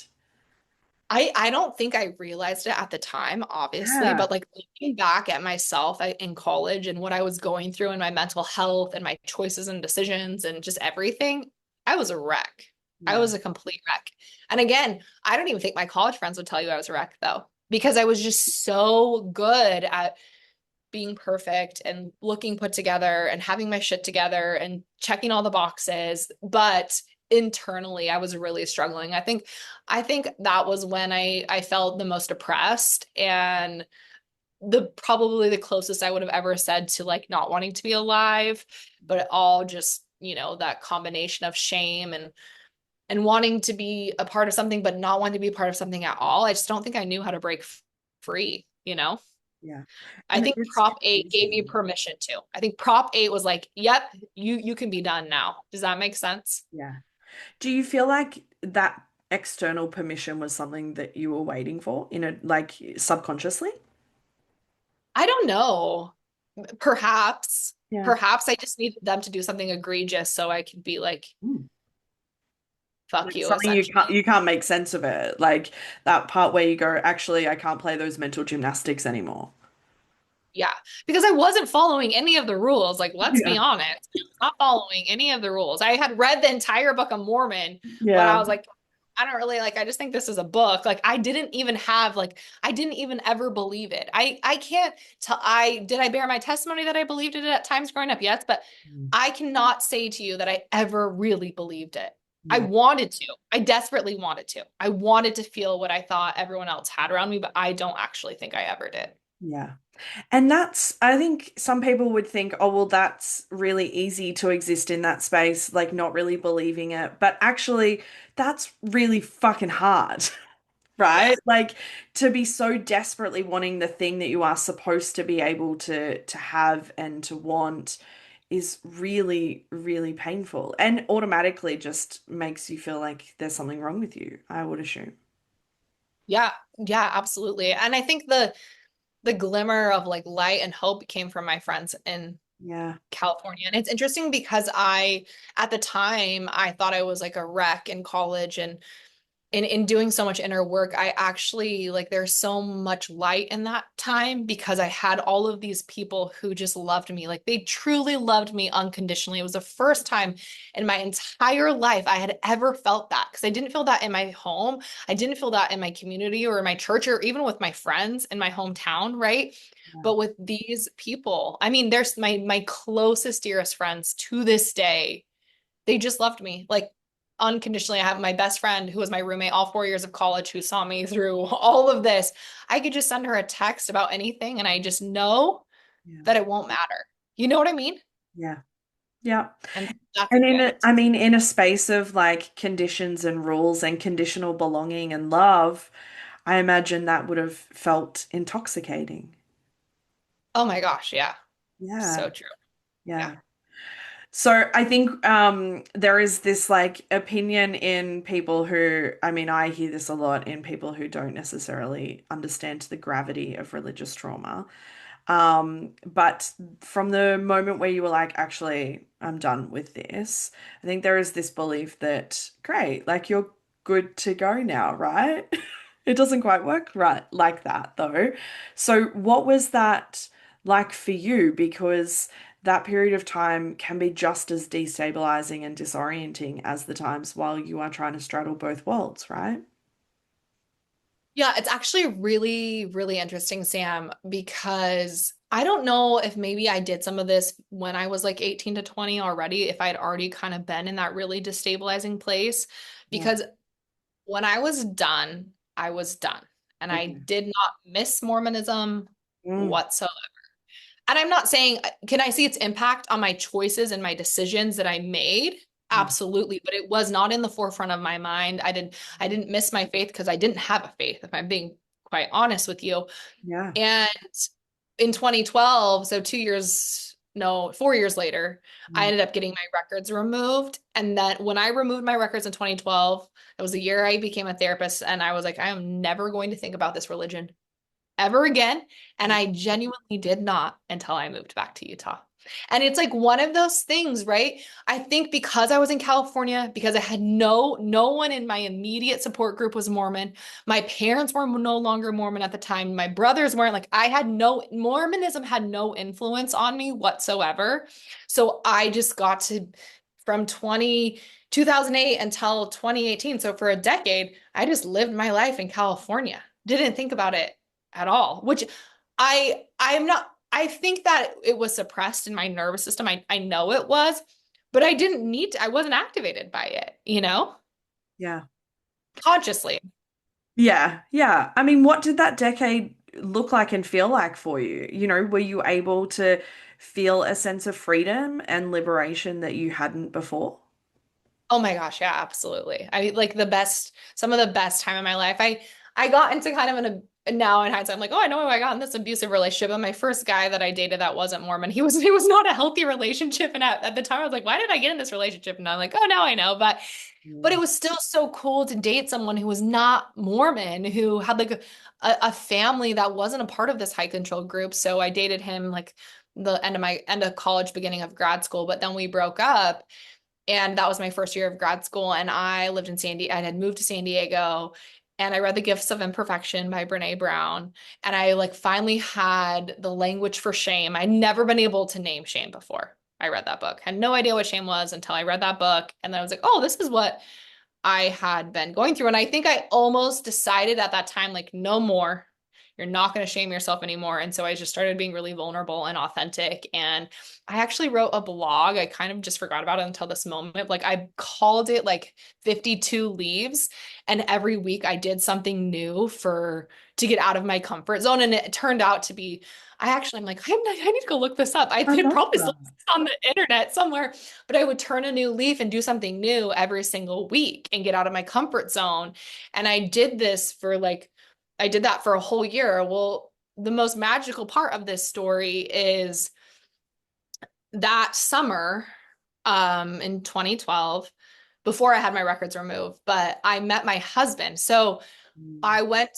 I don't think I realized it at the time, obviously, Yeah. but like looking back at myself in college and what I was going through and my mental health and my choices and decisions and just everything, I was a wreck. I Yeah. was a complete wreck. And again, I don't even think my college friends would tell you I was a wreck though, because I was just so good at being perfect and looking put together and having my shit together and checking all the boxes. But internally, I was really struggling. I think that was when I felt the most depressed, and probably the closest I would have ever said to like not wanting to be alive, but it all just, that combination of shame and wanting to be a part of something but not wanting to be a part of something at all. I just don't think I knew how to break free. Yeah. I And think it's Prop 8 gave me easy. permission to. I think Prop 8 was like, yep, you can be done now. Does that make sense? Yeah. Do you feel like that external permission was something that you were waiting for in a like subconsciously? I don't know. Perhaps. Yeah. Perhaps I just needed them to do something egregious so I could be like, Mm. fuck Like you, something essentially. you can't make sense of it. Like that part where you go, actually, I can't play those mental gymnastics anymore. Yeah, because I wasn't following any of the rules. Like, let's be Yeah. honest, not following any of the rules. I had read the entire book of Mormon, but Yeah. I was like, I don't really like, I just think this is a book. Like, I didn't even ever believe it. I can't tell, did I bear my testimony that I believed it at times growing up? Yes, but Mm. I cannot say to you that I ever really believed it. I Yeah. wanted to. I desperately wanted to. I wanted to feel what I thought everyone else had around me, but I don't actually think I ever did. Yeah. And that's, I think some people would think, oh, well, that's really easy to exist in that space, like not really believing it. But actually, that's really fucking hard, Yeah. right? Like to be so desperately wanting the thing that you are supposed to be able to have and to want is really, really painful and automatically just makes you feel like there's something wrong with you, I would assume. Yeah, yeah, absolutely. And I think the glimmer of like light and hope came from my friends in Yeah. California. And it's interesting because at the time, I thought I was like a wreck in college, and in doing so much inner work, I actually like there's so much light in that time because I had all of these people who just loved me. Like they truly loved me unconditionally. It was the first time in my entire life I had ever felt that, because I didn't feel that in my home. I didn't feel that in my community or in my church or even with my friends in my hometown, right? Yeah. But with these people, I mean, there's my closest, dearest friends to this day, they just loved me like unconditionally. I have my best friend who was my roommate all 4 years of college who saw me through all of this. I could just send her a text about anything and I just know Yeah. that it won't matter. You know what I mean? Yeah. Yeah. And that's And the in a, gift. I mean, in a space of like conditions and rules and conditional belonging and love, I imagine that would have felt intoxicating. Oh my gosh, yeah. Yeah. So true. Yeah. Yeah. So I think there is this like opinion in people who, I mean, I hear this a lot in people who don't necessarily understand the gravity of religious trauma. But from the moment where you were like, actually, I'm done with this, I think there is this belief that, great, like good to go now, right? It doesn't quite work right like that though. So what was that like for you? Because that period of time can be just as destabilizing and disorienting as the times while you are trying to straddle both worlds, right? Yeah, it's actually really, really interesting, Sam, because I don't know if maybe I did some of this when I was like 18 to 20 already, if I'd already kind of been in that really destabilizing place. Yeah. Because when I was done, I was done. And I Okay. did not miss Mormonism Mm, whatsoever. And I'm not saying, can I see its impact on my choices and my decisions that I made? yeah. Absolutely, but it was not in the forefront of my mind. I didn't miss my faith because I didn't have a faith, if I'm being quite honest with you. Yeah. And in 2012, so 2 years, no, 4 years later, I Mm, ended up getting my records removed. And then when I removed my records in 2012, it was the year I became a therapist, and I was like, I am never going to think about this religion ever again. And mm, I genuinely did not until I moved back to Utah. And it's like one of those things, right? I think because I was in California, because I had no one in my immediate support group was Mormon. My parents were no longer Mormon at the time. My brothers weren't. Like, I had no Mormonism had no influence on me whatsoever. So I just got to from 2008 until 2018. So for a decade, I just lived my life in California. Didn't think about it at all, which I am not. I think that it was suppressed in my nervous system. I know it was, but I didn't need to, I wasn't activated by it, yeah. consciously. Yeah. Yeah. I mean, what did that decade look like and feel like for you? You know, were you able to feel a sense of freedom and liberation that you hadn't before? Oh my gosh, yeah, absolutely. I like some of the best time in my life. I got into kind of now in hindsight, I'm like, oh, I know why I got in this abusive relationship. And my first guy that I dated that wasn't Mormon, he was not a healthy relationship. And at the time I was like, why did I get in this relationship? And I'm like, oh, now I know. But Mm. it was still so cool to date someone who was not Mormon, who had like a family that wasn't a part of this high control group. So I dated him like the end of college, beginning of grad school, but then we broke up. And that was my first year of grad school. And I lived in San Diego. I had moved to San Diego, and I read The Gifts of Imperfection by Brene Brown. And I like finally had the language for shame. I'd never been able to name shame before I read that book. Had no idea what shame was until I read that book. And then I was like, oh, this is what I had been going through. And I think I almost decided at that time, like, no more. You're not going to shame yourself anymore. And so I just started being really vulnerable and authentic. And I actually wrote a blog. I kind of just forgot about it until this moment. Like, I called it like 52 Leaves. And every week I did something new to get out of my comfort zone. And it turned out to be, I'm like, I need to go look this up. I I could love probably still that. on the internet somewhere, but I would turn a new leaf and do something new every single week and get out of my comfort zone. And I did that for a whole year. Well, the most magical part of this story is that summer, in 2012, before I had my records removed, but I met my husband. So Mm. I went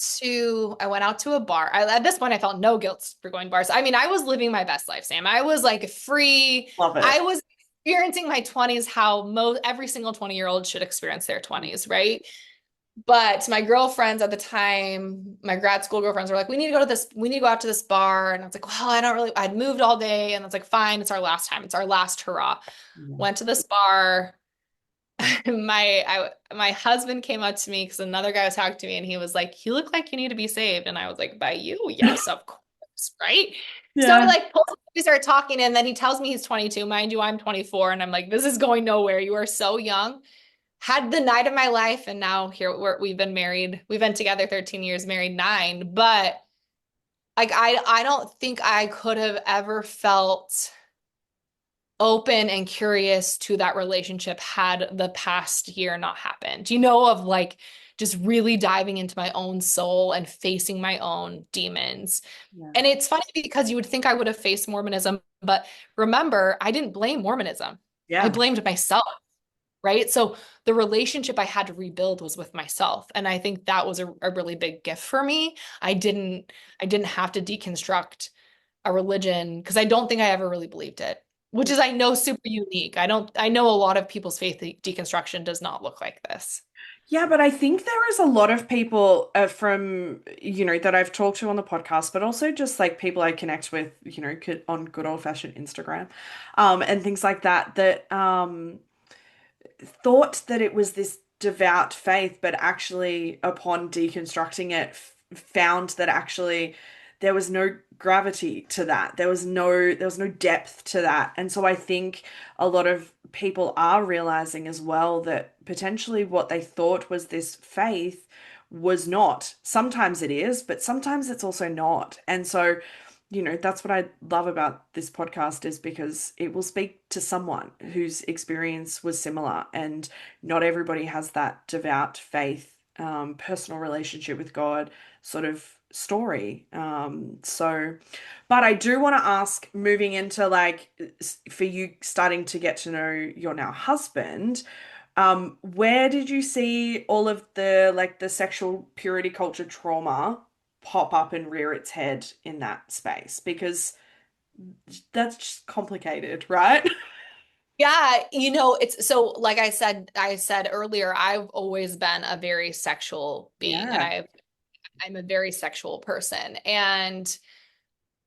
out to a bar. At this point, I felt no guilt for going to bars. I mean, I was living my best life, Sam. I was like free. Love I it. was experiencing my 20s how every single 20-year-old should experience their 20s, right? But my girlfriends at the time, my grad school girlfriends were like, we need to go out to this bar. And I was like, well, I'd moved all day. And I was like, fine, it's our last time. It's our last hurrah. Yeah. Went to this bar. My husband came up to me because another guy was talking to me, and he was like, "You look like you need to be saved." And I was like, "By you? Yes, of course, right?" So Yeah. we start talking, and then he tells me he's 22. Mind you, I'm 24, and I'm like, "This is going nowhere. You are so young." Had the night of my life, and now here we've been married. We've been together 13 years, married 9. But like, I don't think I could have ever felt open and curious to that relationship had the past year not happened. Of like just really diving into my own soul and facing my own demons. Yeah. And it's funny because you would think I would have faced Mormonism, but remember, I didn't blame Mormonism. I Yeah. blamed myself, right? So the relationship I had to rebuild was with myself. And I think that was a really big gift for me. I didn't have to deconstruct a religion because I don't think I ever really believed it, which is, I know, super unique. I know a lot of people's faith deconstruction does not look like this. Yeah, but I think there is a lot of people from, that I've talked to on the podcast, but also just like people I connect with, on good old-fashioned Instagram, and things like that, that thought that it was this devout faith, but actually, upon deconstructing it, found that actually there was no gravity to that. There was no depth to that. And so I think a lot of people are realizing as well that potentially what they thought was this faith was not. Sometimes it is, but sometimes it's also not. And so that's what I love about this podcast is because it will speak to someone whose experience was similar, and not everybody has that devout faith, personal relationship with God sort of story. But I do want to ask, moving into like for you starting to get to know your now husband, where did you see all of the sexual purity culture trauma pop up and rear its head in that space? Because that's just complicated, right? Yeah, it's so like I said earlier, I've always been a very sexual being, and Yeah. I'm a very sexual person. And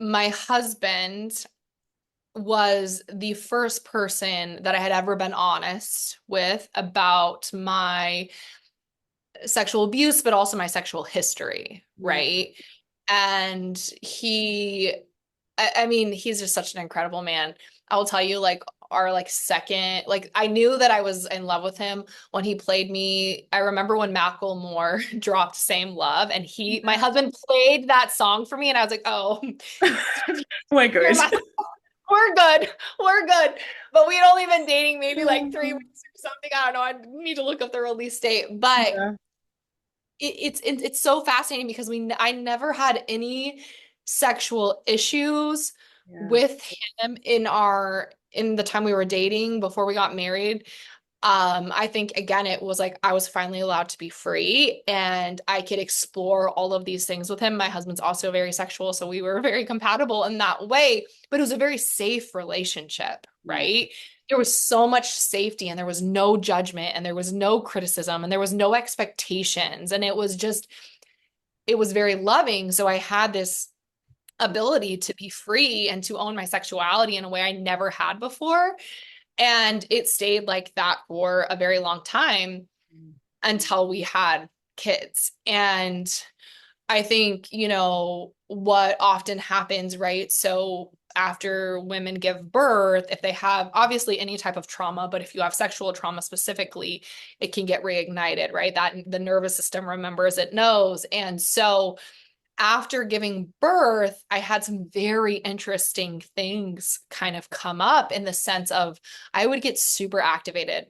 my husband was the first person that I had ever been honest with about my sexual abuse, but also my sexual history, Yeah. right? And I mean, he's just such an incredible man. I will tell you, like, our like second, like, I knew that I was in love with him when he played me. I remember when Macklemore dropped Same Love, and my husband played that song for me, and I was like, oh, We're you're good. my, we're good, we're good. But we had only been dating maybe like 3 weeks or something. I don't know. I need to look up the release date, but Yeah. it's so fascinating because I never had any sexual issues Yeah. with him in the time we were dating before we got married. I think again it was like I was finally allowed to be free and I could explore all of these things with him. My husband's also very sexual, so we were very compatible in that way, but it was a very safe relationship, Yeah. right? There was so much safety and there was no judgment and there was no criticism and there was no expectations, and it was very loving. So I had this ability to be free and to own my sexuality in a way I never had before. And it stayed like that for a very long time until we had kids. And I think, what often happens, right? So after women give birth, if they have obviously any type of trauma, but if you have sexual trauma specifically, it can get reignited, right? That the nervous system remembers, it knows. And so after giving birth, I had some very interesting things kind of come up in the sense of I would get super activated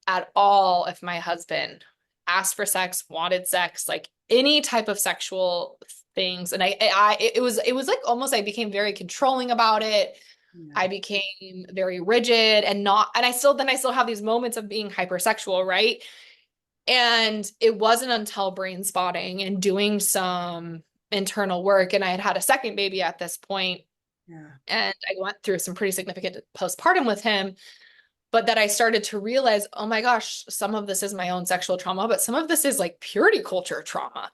at all if my husband asked for sex, wanted sex, like any type of sexual things. And it was like almost I became very controlling about it. Yeah. I became very rigid and not, and I still have these moments of being hypersexual, right? And it wasn't until brain spotting and doing some internal work, and I had had a second baby at this point, Yeah. and I went through some pretty significant postpartum with him, but that I started to realize, oh my gosh, some of this is my own sexual trauma, but some of this is like purity culture trauma.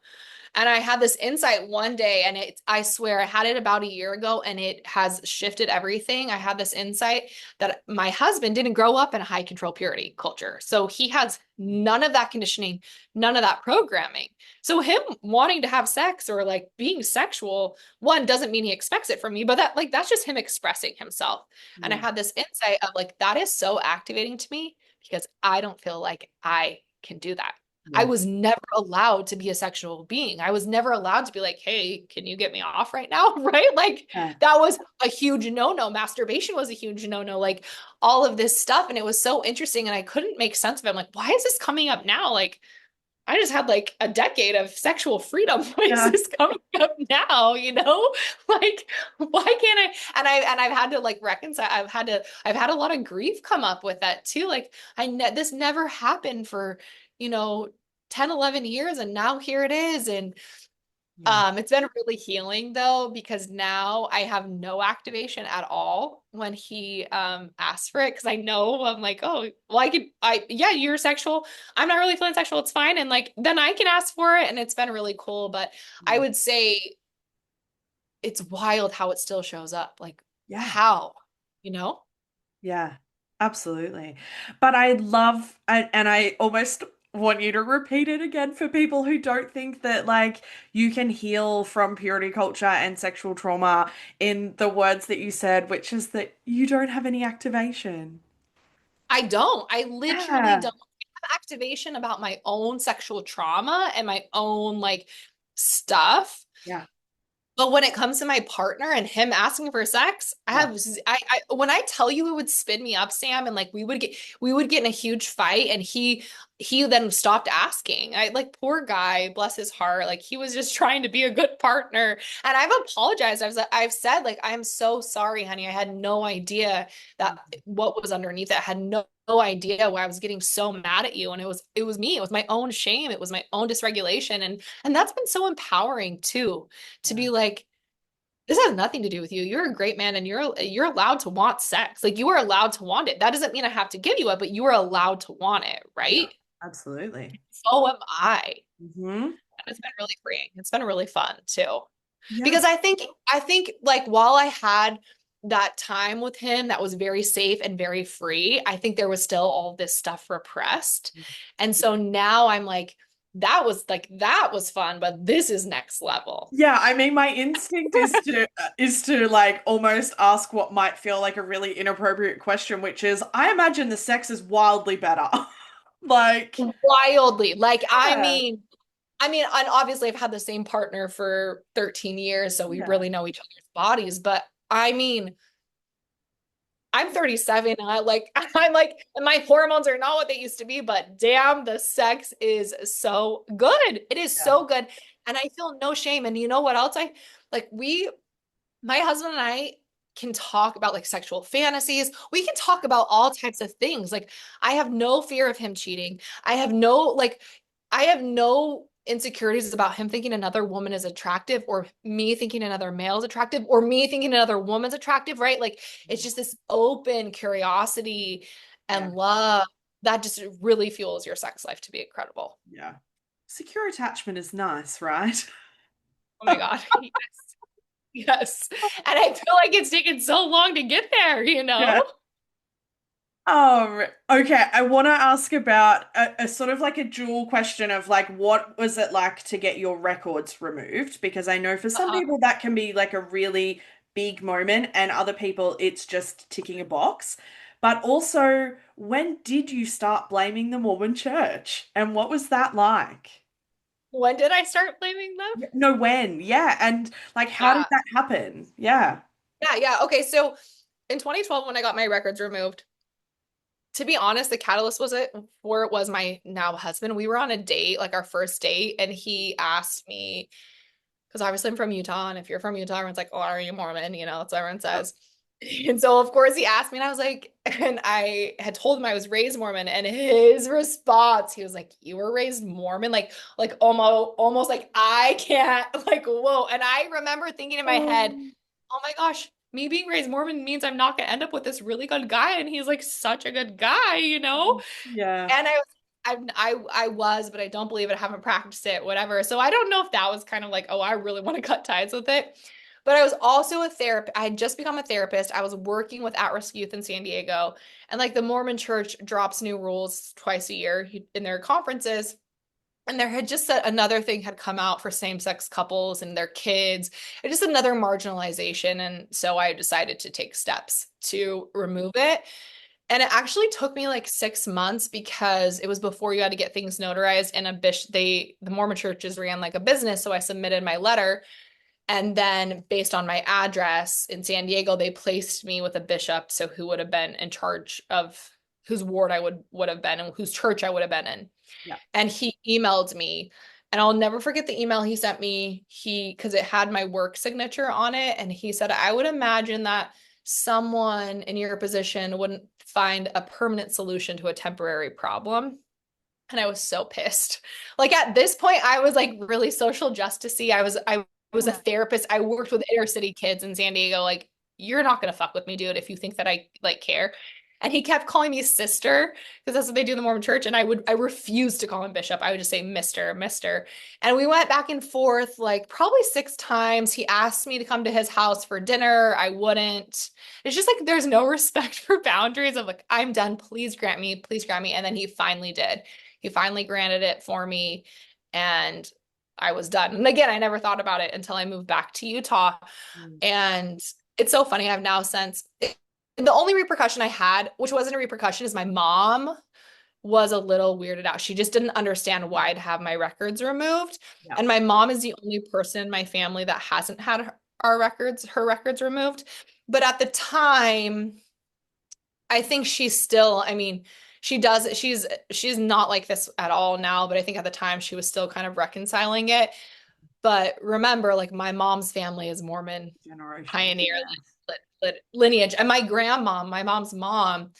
And I had this insight one day, and I swear I had it about a year ago, and it has shifted everything. I had this insight that my husband didn't grow up in a high control purity culture. So he has none of that conditioning, none of that programming. So him wanting to have sex or like being sexual, one doesn't mean he expects it from me, but that's just him expressing himself. And I Yeah. had this insight of like, that is so activating to me because I don't feel like I can do that. I Yeah. was never allowed to be a sexual being. I was never allowed to be like, hey, can you get me off right now? Right? Like, Yeah. that was a huge no-no. Masturbation was a huge no-no, like all of this stuff. And it was so interesting. And I couldn't make sense of it. I'm like, why is this coming up now? Like, I just had like a decade of sexual freedom. Why is Yeah. this coming up now? Like, why can't I? And I've had to like reconcile. I've had a lot of grief come up with that too. Like, this never happened for, you know, 10, 11 years, and now here it is. And Yeah. It's been really healing though, because now I have no activation at all when he asks for it. Cause I know I'm like, oh, well, yeah, you're sexual. I'm not really feeling sexual. It's fine. And like, then I can ask for it. And it's been really cool. But I Yeah. would say it's wild how it still shows up. Like, Yeah. how, you know? Yeah, absolutely. But and I almost want you to repeat it again for people who don't think that like you can heal from purity culture and sexual trauma in the words that you said, which is that you don't have any activation. I don't. I literally Yeah. don't have activation about my own sexual trauma and my own like stuff. Yeah. But when it comes to my partner and him asking for sex, Yeah. when I tell you it would spin me up, Sam, and like we would get in a huge fight and he then stopped asking. I like poor guy, bless his heart. Like he was just trying to be a good partner. And I've apologized. I've said like I'm so sorry, honey. I had no idea that what was underneath it. I had no idea why I was getting so mad at you. And it was me. It was my own shame. It was my own dysregulation. And that's been so empowering too to Yeah. be like, this has nothing to do with you. You're a great man and you're allowed to want sex. Like you are allowed to want it. That doesn't mean I have to give you it, but you are allowed to want it, Yeah. right? Absolutely. So am I. Hmm. And it's been really freeing. It's been really fun too. Yeah. Because I think like while I had that time with him that was very safe and very free, I think there was still all this stuff repressed. And so now I'm like, that was fun, but this is next level. Yeah, I mean, my instinct is to like almost ask what might feel like a really inappropriate question, which is, I imagine the sex is wildly better. Like, Wildly. Like, yeah, and obviously I've had the same partner for 13 years, so we yeah, really know each other's bodies. But I mean, I'm 37 and I'm like, and my hormones are not what they used to be, but damn, the sex is so good. It is yeah, so good. And I feel no shame. And you know what else my husband and I can talk about like sexual fantasies. We can talk about all types of things. Like I have no fear of him cheating. I have no insecurities about him thinking another woman is attractive or me thinking another male is attractive or me thinking another woman's attractive, right? Like it's just this open curiosity yeah, and love that just really fuels your sex life to be incredible. yeah. Secure attachment is nice, right? Oh my God. Yes. Yes. And I feel like it's taken so long to get there, you Yeah. know? Okay, I want to ask about a sort of like a dual question of like, what was it like to get your records removed? Because I know for some Uh-huh. people that can be like a really big moment, and other people it's just ticking a box. But also, when did you start blaming the Mormon Church? And what was that like? When did I start blaming them? No, when? Yeah, and like, how did Yeah. that happen? Yeah. Yeah, yeah. Okay, so in 2012 when I got my records removed, to be honest, the catalyst was it where it was my now husband. We were on a date, like our first date, and he asked me, because obviously I'm from Utah, and if you're from Utah, everyone's like, "Oh, are you Mormon?" You know, that's what everyone Yep. says. And so of course he asked me, and I was like, and I had told him I was raised Mormon, and his response, he was like, "You were raised Mormon?" Like almost like I can't, like, whoa. And I remember thinking in my head, Um, oh my gosh, me being raised Mormon means I'm not gonna end up with this really good guy, and he's like such a good guy, you know? yeah. And I was, but I don't believe it. I haven't practiced it, whatever. So I don't know if that was kind of like, oh, I really want to cut ties with it. But I was also a therapist. I had just become a therapist. I was working with at-risk youth in San Diego. And like the Mormon church drops new rules twice a year in their conferences. And there had just another thing had come out for same-sex couples and their kids, and just another marginalization. And so I decided to take steps to remove it. And it actually took me like 6 months because it was before you had to get things notarized and the Mormon churches ran like a business. So I submitted my letter. And then based on my address in San Diego, they placed me with a bishop. So who would have been in charge of whose ward I would have been and whose church I would have been in. Yeah. And he emailed me. And I'll never forget the email he sent me. Because it had my work signature on it. And he said, I would imagine that someone in your position wouldn't find a permanent solution to a temporary problem. And I was so pissed. Like at this point, I was like really social justicey. I was a therapist. I worked with inner city kids in San Diego. Like, you're not gonna fuck with me, dude, if you think that I like care. And he kept calling me sister because that's what they do in the Mormon church. And I refused to call him bishop. I would just say Mr. Mr. And we went back and forth like probably 6 times. He asked me to come to his house for dinner. I wouldn't. It's just like there's no respect for boundaries of like, I'm done. Please grant me, please grant me. And then he finally did. He finally granted it for me, and I was done. And again, I never thought about it until I moved back to Utah. Mm. And it's so funny. I've now since the only repercussion I had, which wasn't a repercussion, is my mom was a little weirded out. She just didn't understand why I'd have my records removed. Yeah. And my mom is the only person in my family that hasn't had her records removed. But at the time, I think she's still, I mean, she's not like this at all now, but I think at the time she was still kind of reconciling it. But remember, like my mom's family is Mormon Generation. pioneer Yeah. lineage. And my grandma, my mom's mom,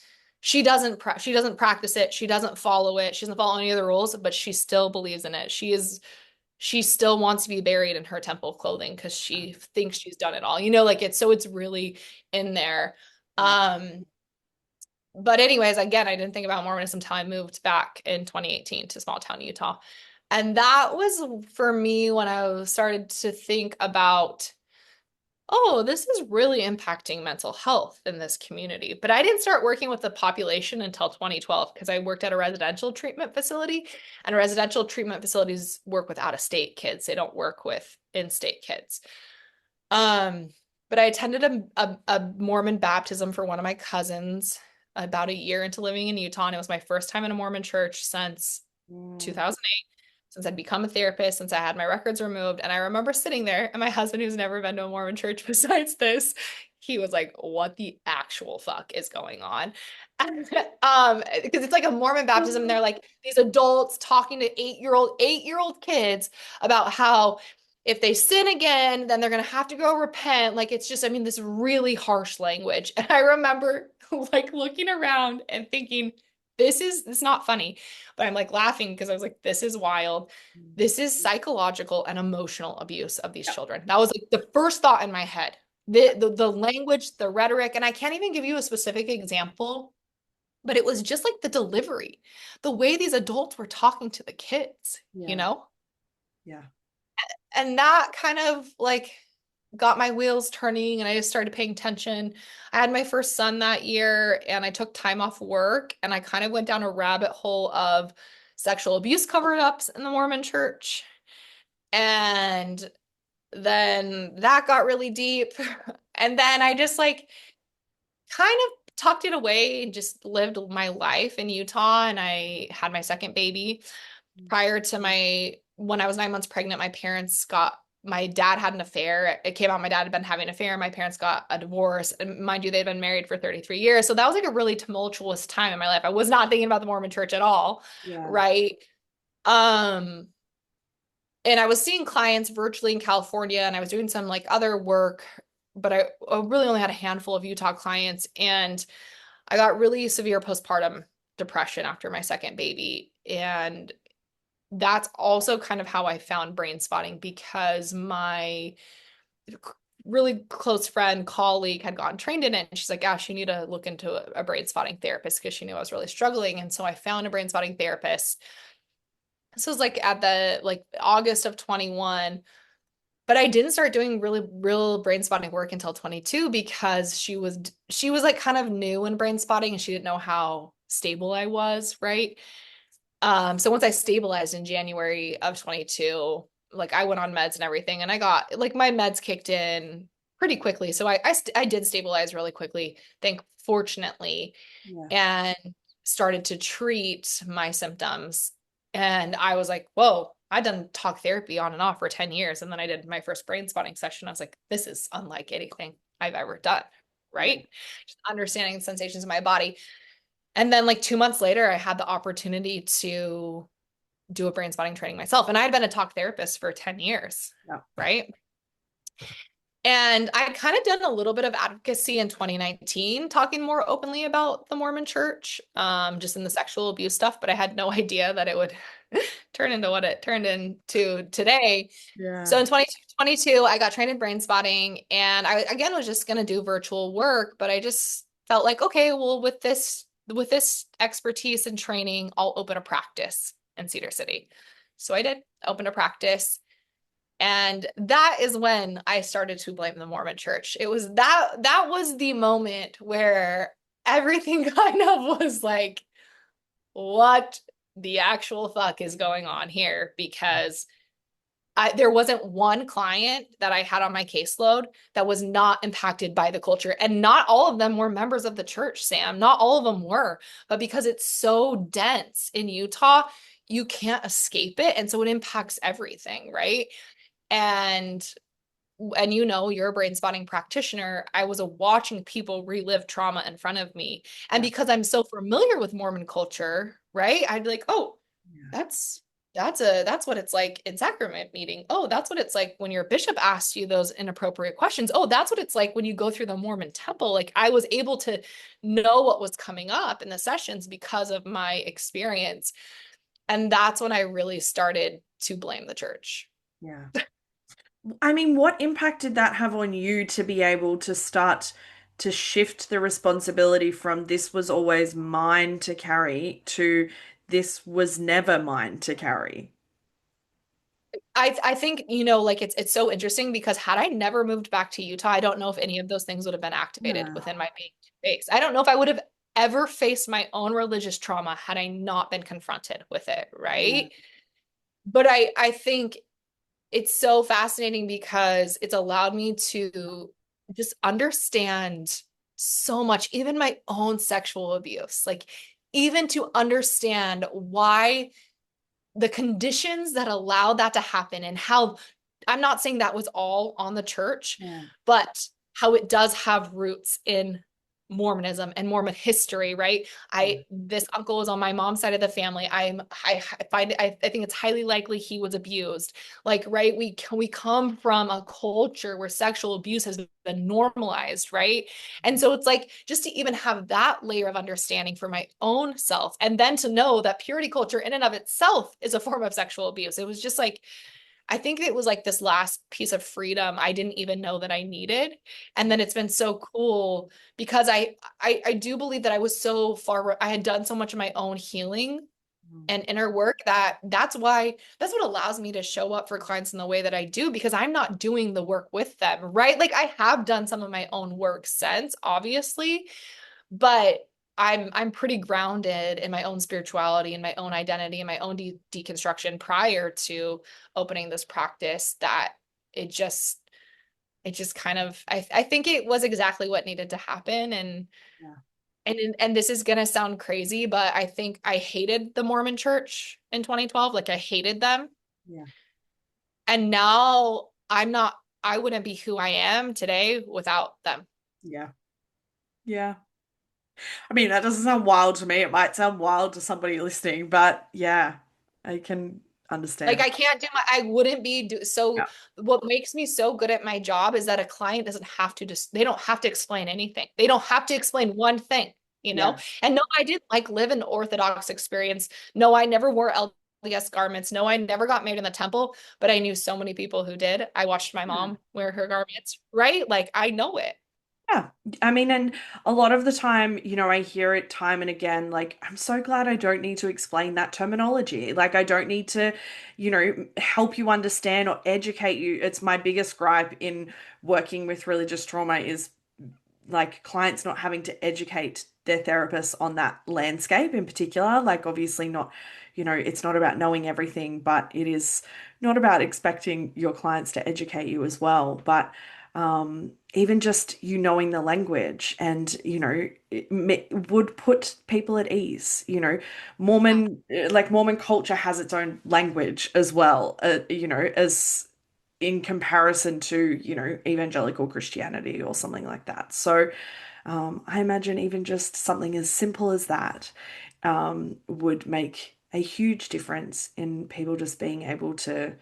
she doesn't practice it, she doesn't follow it, she doesn't follow any of the rules, but she still believes in it. She still wants to be buried in her temple of clothing because she thinks she's done it all. Like it's really in there. Yeah. But anyways, again, I didn't think about Mormonism until I moved back in 2018 to small town Utah. And that was for me when I started to think about, oh, this is really impacting mental health in this community. But I didn't start working with the population until 2012 because I worked at a residential treatment facility, and residential treatment facilities work with out-of-state kids. They don't work with in-state kids. But I attended a Mormon baptism for one of my cousins about a year into living in Utah, and it was my first time in a Mormon church since 2008, since I'd become a therapist, since I had my records removed. And I remember sitting there, and my husband, who's never been to a Mormon church besides this, he was like, what the actual fuck is going on? Because it's like a Mormon baptism, and they're like these adults talking to eight-year-old kids about how if they sin again, then they're gonna have to go repent. Like it's just, I mean, this really harsh language. And I remember like looking around and thinking, this is not funny, but I'm like laughing because I was like, this is wild. This is psychological and emotional abuse of these children. That was like the first thought in my head. The language, the rhetoric, and I can't even give you a specific example, but it was just like the delivery, the way these adults were talking to the kids, Yeah. Yeah. And that kind of like got my wheels turning, and I just started paying attention. I had my first son that year, and I took time off work, and I kind of went down a rabbit hole of sexual abuse cover-ups in the Mormon church. And then that got really deep. And then I just like kind of tucked it away and just lived my life in Utah. And I had my second baby. Prior to when I was 9 months pregnant, my dad had an affair. It came out my dad had been having an affair. My parents got a divorce. And mind you, they'd been married for 33 years. So that was like a really tumultuous time in my life. I was not thinking about the Mormon church at all. Yeah. Right. And I was seeing clients virtually in California, and I was doing some like other work, but I really only had a handful of Utah clients. And I got really severe postpartum depression after my second baby. And that's also kind of how I found brain spotting, because my really close friend, colleague had gotten trained in it. And she's like, Ash, you need to look into a brain spotting therapist, because she knew I was really struggling. And so I found a brain spotting therapist. This was like at the like August of 21, but I didn't start doing really real brain spotting work until 22, because she was like kind of new in brain spotting, and she didn't know how stable I was, right? So once I stabilized in January of 22, like I went on meds and everything, and I got like my meds kicked in pretty quickly. So I did stabilize really quickly, fortunately, Yeah. and started to treat my symptoms. And I was like, whoa, I'd done talk therapy on and off for 10 years. And then I did my first brain spotting session. I was like, this is unlike anything I've ever done, right? Just understanding the sensations in my body. And then like 2 months later, I had the opportunity to do a brain spotting training myself. And I had been a talk therapist for 10 years, Yeah. right? And I'd kind of done a little bit of advocacy in 2019, talking more openly about the Mormon church, just in the sexual abuse stuff, but I had no idea that it would turn into what it turned into today. Yeah. So in 2022, I got trained in brain spotting, and I again was just going to do virtual work, but I just felt like, okay, well, with this expertise and training, I'll open a practice in Cedar City. So I did open a practice. And that is when I started to blame the Mormon church. It was that was the moment where everything kind of was like, what the actual fuck is going on here? Because there wasn't one client that I had on my caseload that was not impacted by the culture. And not all of them were members of the church, Sam. Not all of them were. But because it's so dense in Utah, you can't escape it. And so it impacts everything, right? And you're a brain spotting practitioner. I was watching people relive trauma in front of me. And Yeah. because I'm so familiar with Mormon culture, right? I'd be like, oh, Yeah. that's what it's like in sacrament meeting. Oh, that's what it's like when your bishop asks you those inappropriate questions. Oh, that's what it's like when you go through the Mormon temple. Like I was able to know what was coming up in the sessions because of my experience. And that's when I really started to blame the church. Yeah. I mean, what impact did that have on you to be able to start to shift the responsibility from this was always mine to carry to this was never mine to carry? I think, like it's so interesting because had I never moved back to Utah, I don't know if any of those things would have been activated Yeah. within my being face. I don't know if I would have ever faced my own religious trauma had I not been confronted with it, Yeah. right? But I think it's so fascinating because it's allowed me to just understand so much, even my own sexual abuse, like even to understand why the conditions that allow that to happen and how I'm not saying that was all on the church, Yeah. but how it does have roots in Mormonism and Mormon history, right? Yeah. This uncle is on my mom's side of the family. I think it's highly likely he was abused. Like, right? We come from a culture where sexual abuse has been normalized, right? And so it's like just to even have that layer of understanding for my own self, and then to know that purity culture in and of itself is a form of sexual abuse. It was just like I think it was like this last piece of freedom I didn't even know that I needed. And then it's been so cool because I do believe that I was so far I had done so much of my own healing Mm. and inner work that's what allows me to show up for clients in the way that I do because I'm not doing the work with them, right? Like I have done some of my own work since, obviously, but I'm pretty grounded in my own spirituality and my own identity and my own deconstruction prior to opening this practice that it just it just kind of I think it was exactly what needed to happen. Yeah. And this is gonna sound crazy, but I think I hated the Mormon church in 2012. Like I hated them. Yeah. And now I wouldn't be who I am today without them. Yeah. Yeah. I mean, that doesn't sound wild to me. It might sound wild to somebody listening, but yeah, I can Like understand. I can't do I wouldn't be so Yeah. what makes me so good at my job is that a client doesn't have to just they don't have to explain anything. They don't have to explain one thing, you know? Yeah. And no, I didn't like live an Orthodox experience. No, I never wore LDS garments. No, I never got married in the temple, but I knew so many people who did. I watched my Yeah. mom wear her garments, right? Like I know it. Yeah. I mean, and a lot of the time, I hear it time and again, like, I'm so glad I don't need to explain that terminology. Like, I don't need to, help you understand or educate you. It's my biggest gripe in working with religious trauma is like clients not having to educate their therapists on that landscape in particular. Like, obviously, not, it's not about knowing everything, but it is not about expecting your clients to educate you as well. But even just you knowing the language and, would put people at ease. Mormon culture has its own language as well, as in comparison to, evangelical Christianity or something like that. So I imagine even just something as simple as that would make a huge difference in people just being able to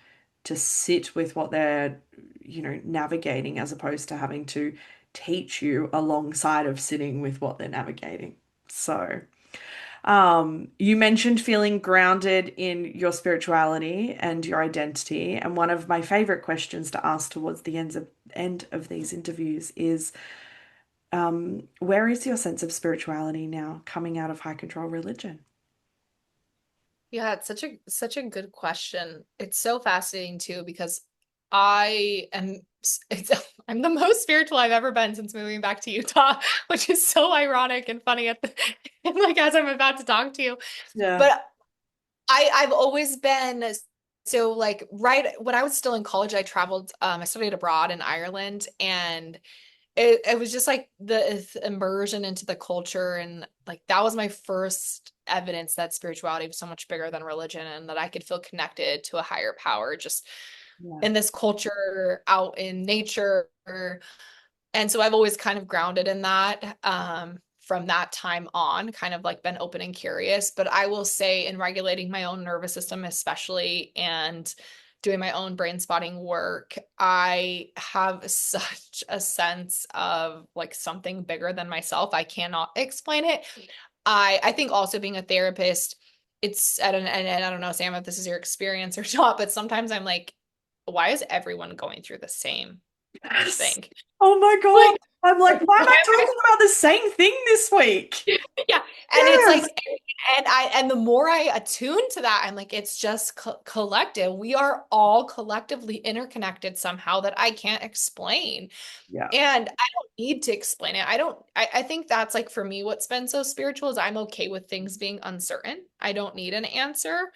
sit with what they're, navigating as opposed to having to teach you alongside of sitting with what they're navigating. So, you mentioned feeling grounded in your spirituality and your identity. And one of my favorite questions to ask towards the end of these interviews is, where is your sense of spirituality now coming out of high control religion? Yeah, it's such a good question. It's so fascinating too because I am it's, I'm the most spiritual I've ever been since moving back to Utah, which is so ironic and funny at the like as I'm about to talk to you. Yeah. But I've always been so like right when I was still in college, I traveled I studied abroad in Ireland and it was just like the immersion into the culture and like that was my first evidence that spirituality was so much bigger than religion and that I could feel connected to a higher power just Yeah. in this culture out in nature. And so I've always kind of grounded in that from that time on, kind of like been open and curious. But I will say, in regulating my own nervous system, especially, and doing my own brain spotting work, I have such a sense of like something bigger than myself. I cannot explain it. I think also being a therapist, it's and I don't know, Sam, if this is your experience or not, but sometimes I'm like, why is everyone going through the same Yes. thing? Oh my God. Like, I'm like, why why am I am I talking about the same thing this week? yeah. And it's like, Yes. and the more I attune to that, I'm like, it's just collective. We are all collectively interconnected somehow that I can't explain. Yeah. And I don't need to explain it. I think that's like for me, what's been so spiritual is I'm okay with things being uncertain. I don't need an answer.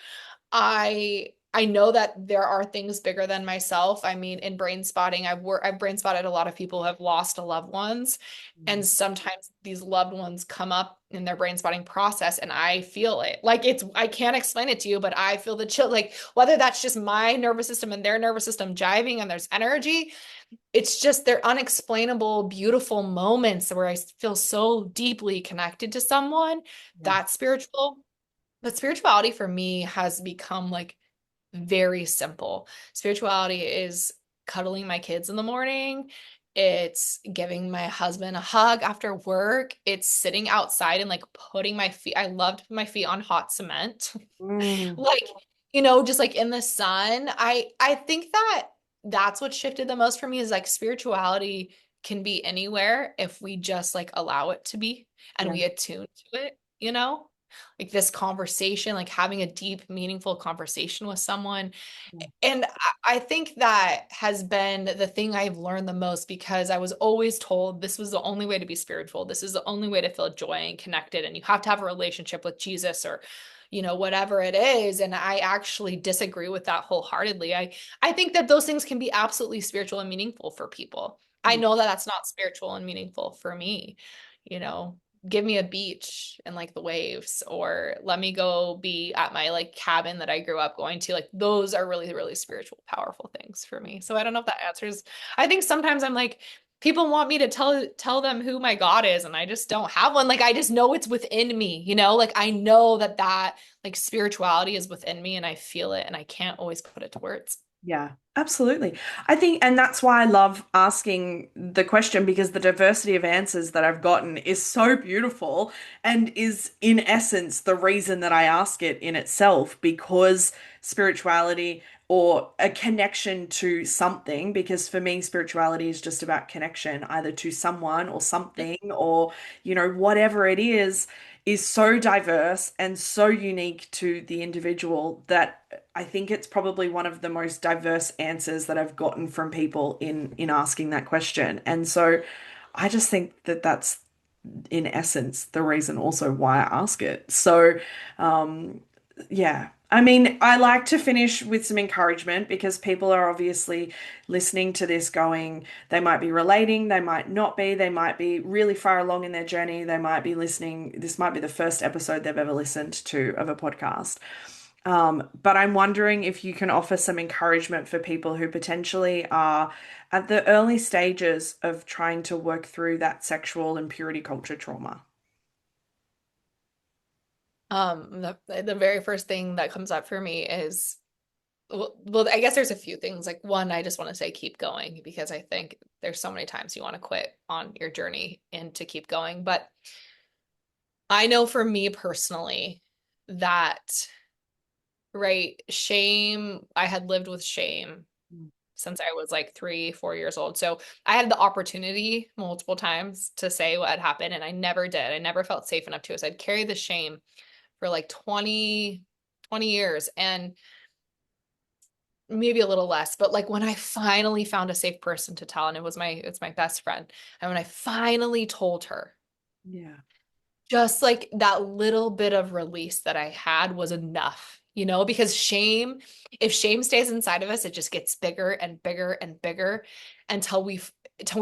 I know that there are things bigger than myself. I mean, in brain spotting, I've brain spotted a lot of people who have lost loved ones, Mm. and sometimes these loved ones come up in their brain spotting process, and I feel it. Like I can't explain it to you, but I feel the chill. Like whether that's just my nervous system and their nervous system jiving, and there's energy, it's just they're unexplainable, beautiful moments where I feel so deeply connected to someone. Yeah. That's spiritual. But spirituality for me has become like very simple. Spirituality is cuddling my kids in the morning. It's giving my husband a hug after work. It's sitting outside and like putting my feet, I love to put my feet on hot cement. Mm. Like, just like in the sun. I think that that's what shifted the most for me is like spirituality can be anywhere if we just like allow it to be and Yeah. we attune to it. Like this conversation, like having a deep, meaningful conversation with someone. Yeah. And I think that has been the thing I've learned the most because I was always told this was the only way to be spiritual. This is the only way to feel joy and connected. And you have to have a relationship with Jesus or, whatever it is. And I actually disagree with that wholeheartedly. I think that those things can be absolutely spiritual and meaningful for people. I Mm. know that that's not spiritual and meaningful for me, you know give me a beach and like the waves or let me go be at my like cabin that I grew up going to. Like those are really, really spiritual, powerful things for me. So I don't know if that answers. I think sometimes I'm like, people want me to tell them who my God is, and I just don't have one. Like I just know it's within me. Like I know that like spirituality is within me and I feel it and I can't always put it to words. Yeah, absolutely. I think, and that's why I love asking the question because the diversity of answers that I've gotten is so beautiful and is, in essence, the reason that I ask it in itself because spirituality or a connection to something, because for me, spirituality is just about connection, either to someone or something or, whatever it is so diverse and so unique to the individual that I think it's probably one of the most diverse answers that I've gotten from people in asking that question. And so I just think that that's in essence the reason also why I ask it. So yeah. I mean, I like to finish with some encouragement because people are obviously listening to this going, they might be relating, they might not be, they might be really far along in their journey, they might be listening, this might be the first episode they've ever listened to of a podcast. But I'm wondering if you can offer some encouragement for people who potentially are at the early stages of trying to work through that sexual and purity culture trauma. The very first thing that comes up for me is well, I guess there's a few things. Like one, I just want to say keep going because I think there's so many times you want to quit on your journey and to keep going. But I know for me personally that, right, shame, I had lived with shame since I was like 3, 4 years old. So I had the opportunity multiple times to say what had happened, and I never did. I never felt safe enough to. So I'd carry the shame for like 20 years. And maybe a little less, but like when I finally found a safe person to tell, and it's my best friend, and when I finally told her, Yeah. just like that little bit of release that I had was enough, because shame, if shame stays inside of us, it just gets bigger and bigger and bigger until we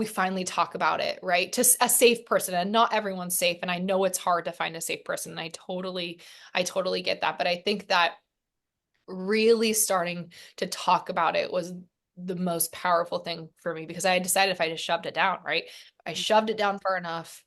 finally talk about it, right? To a safe person, and not everyone's safe, and I know it's hard to find a safe person, and I totally get that, but I think that really starting to talk about it was the most powerful thing for me because I had decided if I just shoved it down, right? I shoved it down far enough,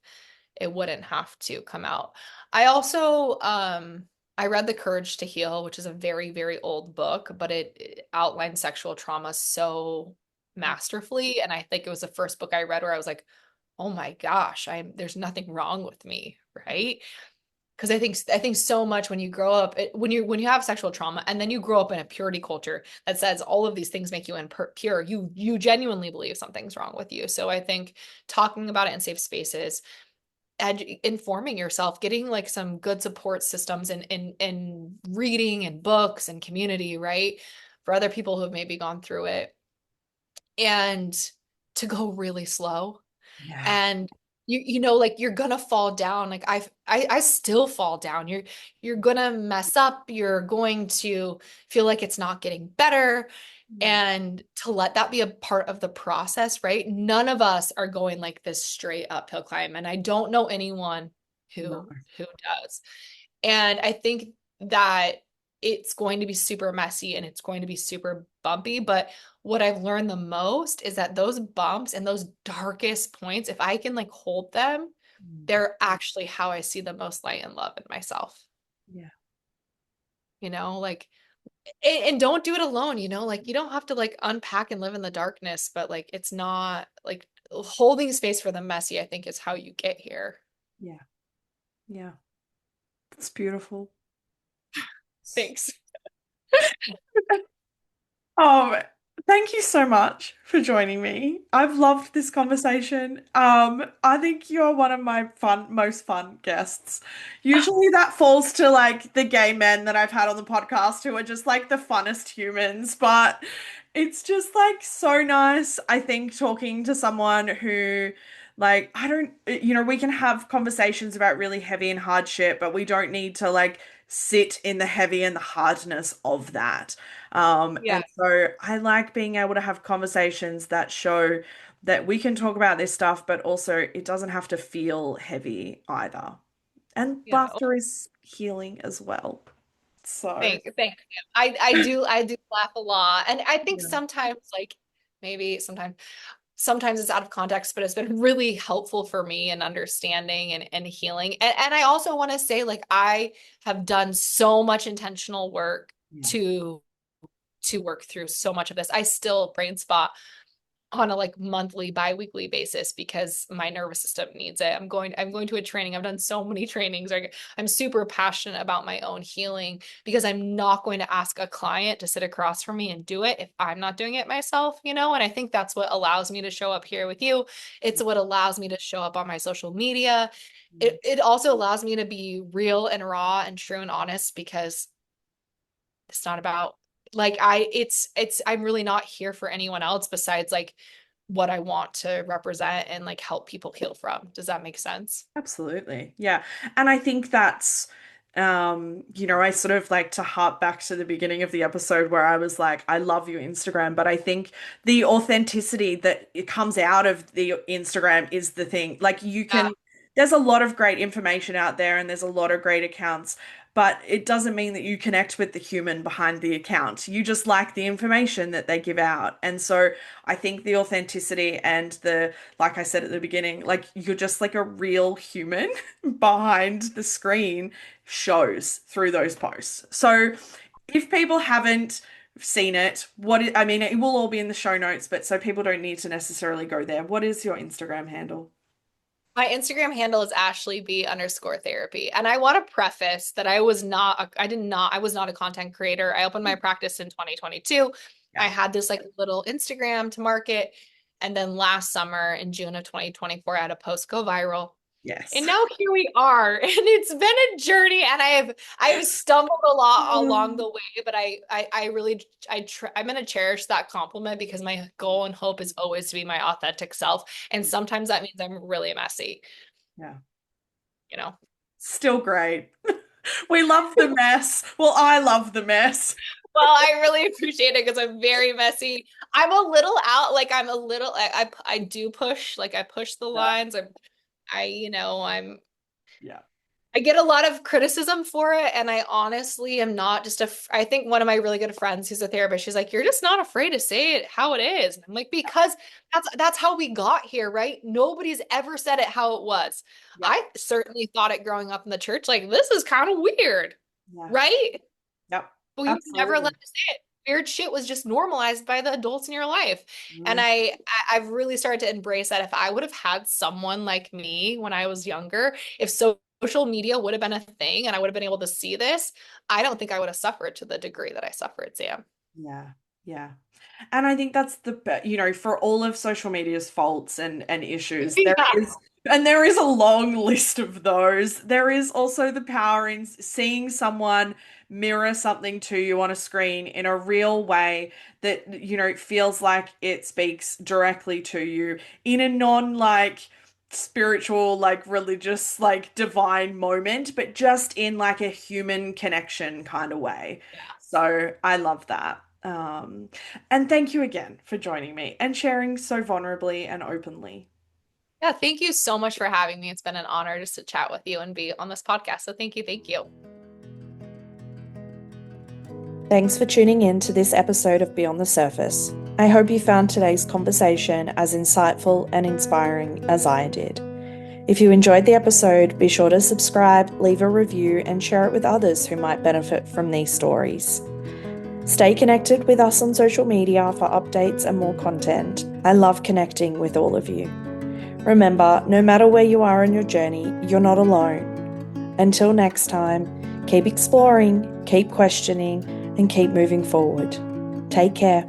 it wouldn't have to come out. I also I read The Courage to Heal, which is a very, very old book, but it outlines sexual trauma so masterfully. And I think it was the first book I read where I was like, oh my gosh, there's nothing wrong with me, right? Because I think so much when you grow up when you have sexual trauma and then you grow up in a purity culture that says all of these things make you impure, you genuinely believe something's wrong with you. So I think talking about it in safe spaces, informing yourself, getting like some good support systems and reading and books and community, right, for other people who have maybe gone through it, and to go really slow. Yeah. And like you're gonna fall down. Like I still fall down. You're gonna mess up. You're going to feel like it's not getting better. Mm. And to let that be a part of the process, right? None of us are going like this straight uphill climb. And I don't know anyone No. who does. And I think that it's going to be super messy and it's going to be super bumpy. But what I've learned the most is that those bumps and those darkest points, if I can like hold them, Mm. they're actually how I see the most light and love in myself. Yeah. Like, and don't do it alone, like you don't have to like unpack and live in the darkness, but like it's not like holding space for the messy, I think is how you get here. Yeah. Yeah. It's beautiful. Thanks. Um, Thank you so much for joining me. I've loved this conversation. I think you're one of my most fun guests. Usually that falls to like the gay men that I've had on the podcast who are just like the funnest humans, but it's just like so nice, I think, talking to someone who like I don't, we can have conversations about really heavy and hard shit, but we don't need to like sit in the heavy and the hardness of that. Yeah, And so I like being able to have conversations that show that we can talk about this stuff, but also it doesn't have to feel heavy either. And yeah. laughter is healing as well. So, Thank you. I do laugh a lot. And I think yeah. sometimes like maybe sometimes it's out of context, but it's been really helpful for me in understanding and healing. And I also want to say like I have done so much intentional work Yeah. to work through so much of this. I still brain spot on a like monthly, bi-weekly basis because my nervous system needs it. I'm going to a training. I've done so many trainings. I'm super passionate about my own healing because I'm not going to ask a client to sit across from me and do it if I'm not doing it myself, and I think that's what allows me to show up here with you. It's what allows me to show up on my social media. It also allows me to be real and raw and true and honest because it's not about like I'm really not here for anyone else besides like what I want to represent and like help people heal from. Does that make sense? Absolutely. Yeah. And I think that's, I sort of like to harp back to the beginning of the episode where I was like, I love your Instagram, but I think the authenticity that it comes out of the Instagram is the thing. Like Yeah, there's a lot of great information out there and there's a lot of great accounts, but it doesn't mean that you connect with the human behind the account. You just like the information that they give out. And so I think the authenticity and like I said at the beginning, like you're just like a real human behind the screen shows through those posts. So if people haven't seen it. I mean, it will all be in the show notes, but so people don't need to necessarily go there. What is your Instagram handle? My Instagram handle is ashleyb_therapy. And I want to preface that I was not, I was not a content creator. I opened my practice in 2022. I Yeah. had this like little Instagram to market. And then last summer in June of 2024, I had a post go viral. Yes. And now here we are. And it's been a journey and I've stumbled a lot along the way, but I really I'm going to cherish that compliment because my goal and hope is always to be my authentic self. And sometimes that means I'm really messy, Yeah. you know. Still great. We love the mess. Well, I love the mess. Well, I really appreciate it because I'm very messy. I'm a little out, like I'm a little I do push, like I push the Yeah. lines. I'm Yeah. I get a lot of criticism for it, and I honestly am not just I think one of my really good friends who's a therapist, she's like, "You're just not afraid to say it how it is." And I'm like, because that's how we got here, right? Nobody's ever said it how it was. Yeah. I certainly thought it growing up in the church, like, this is kind of weird, Yeah. right? Yep. But we were never allowed Absolutely. to say it. Weird shit was just normalized by the adults in your life. And Mm, I've really started to embrace that. If I would have had someone like me when I was younger, if social media would have been a thing and I would have been able to see this, I don't think I would have suffered to the degree that I suffered, Sam. yeah. Yeah. And I think that's for all of social media's faults and issues, Yeah. there is a long list of those. There is also the power in seeing someone mirror something to you on a screen in a real way that, feels like it speaks directly to you in a non like spiritual, like religious, like divine moment, but just in like a human connection kind of way. So I love that. And thank you again for joining me and sharing so vulnerably and openly. Yeah, thank you so much for having me. It's been an honor just to chat with you and be on this podcast. So thank you. Thank you. Thanks for tuning in to this episode of Beyond the Surface. I hope you found today's conversation as insightful and inspiring as I did. If you enjoyed the episode, be sure to subscribe, leave a review, and share it with others who might benefit from these stories. Stay connected with us on social media for updates and more content. I love connecting with all of you. Remember, no matter where you are in your journey, you're not alone. Until next time, keep exploring, keep questioning, and keep moving forward. Take care.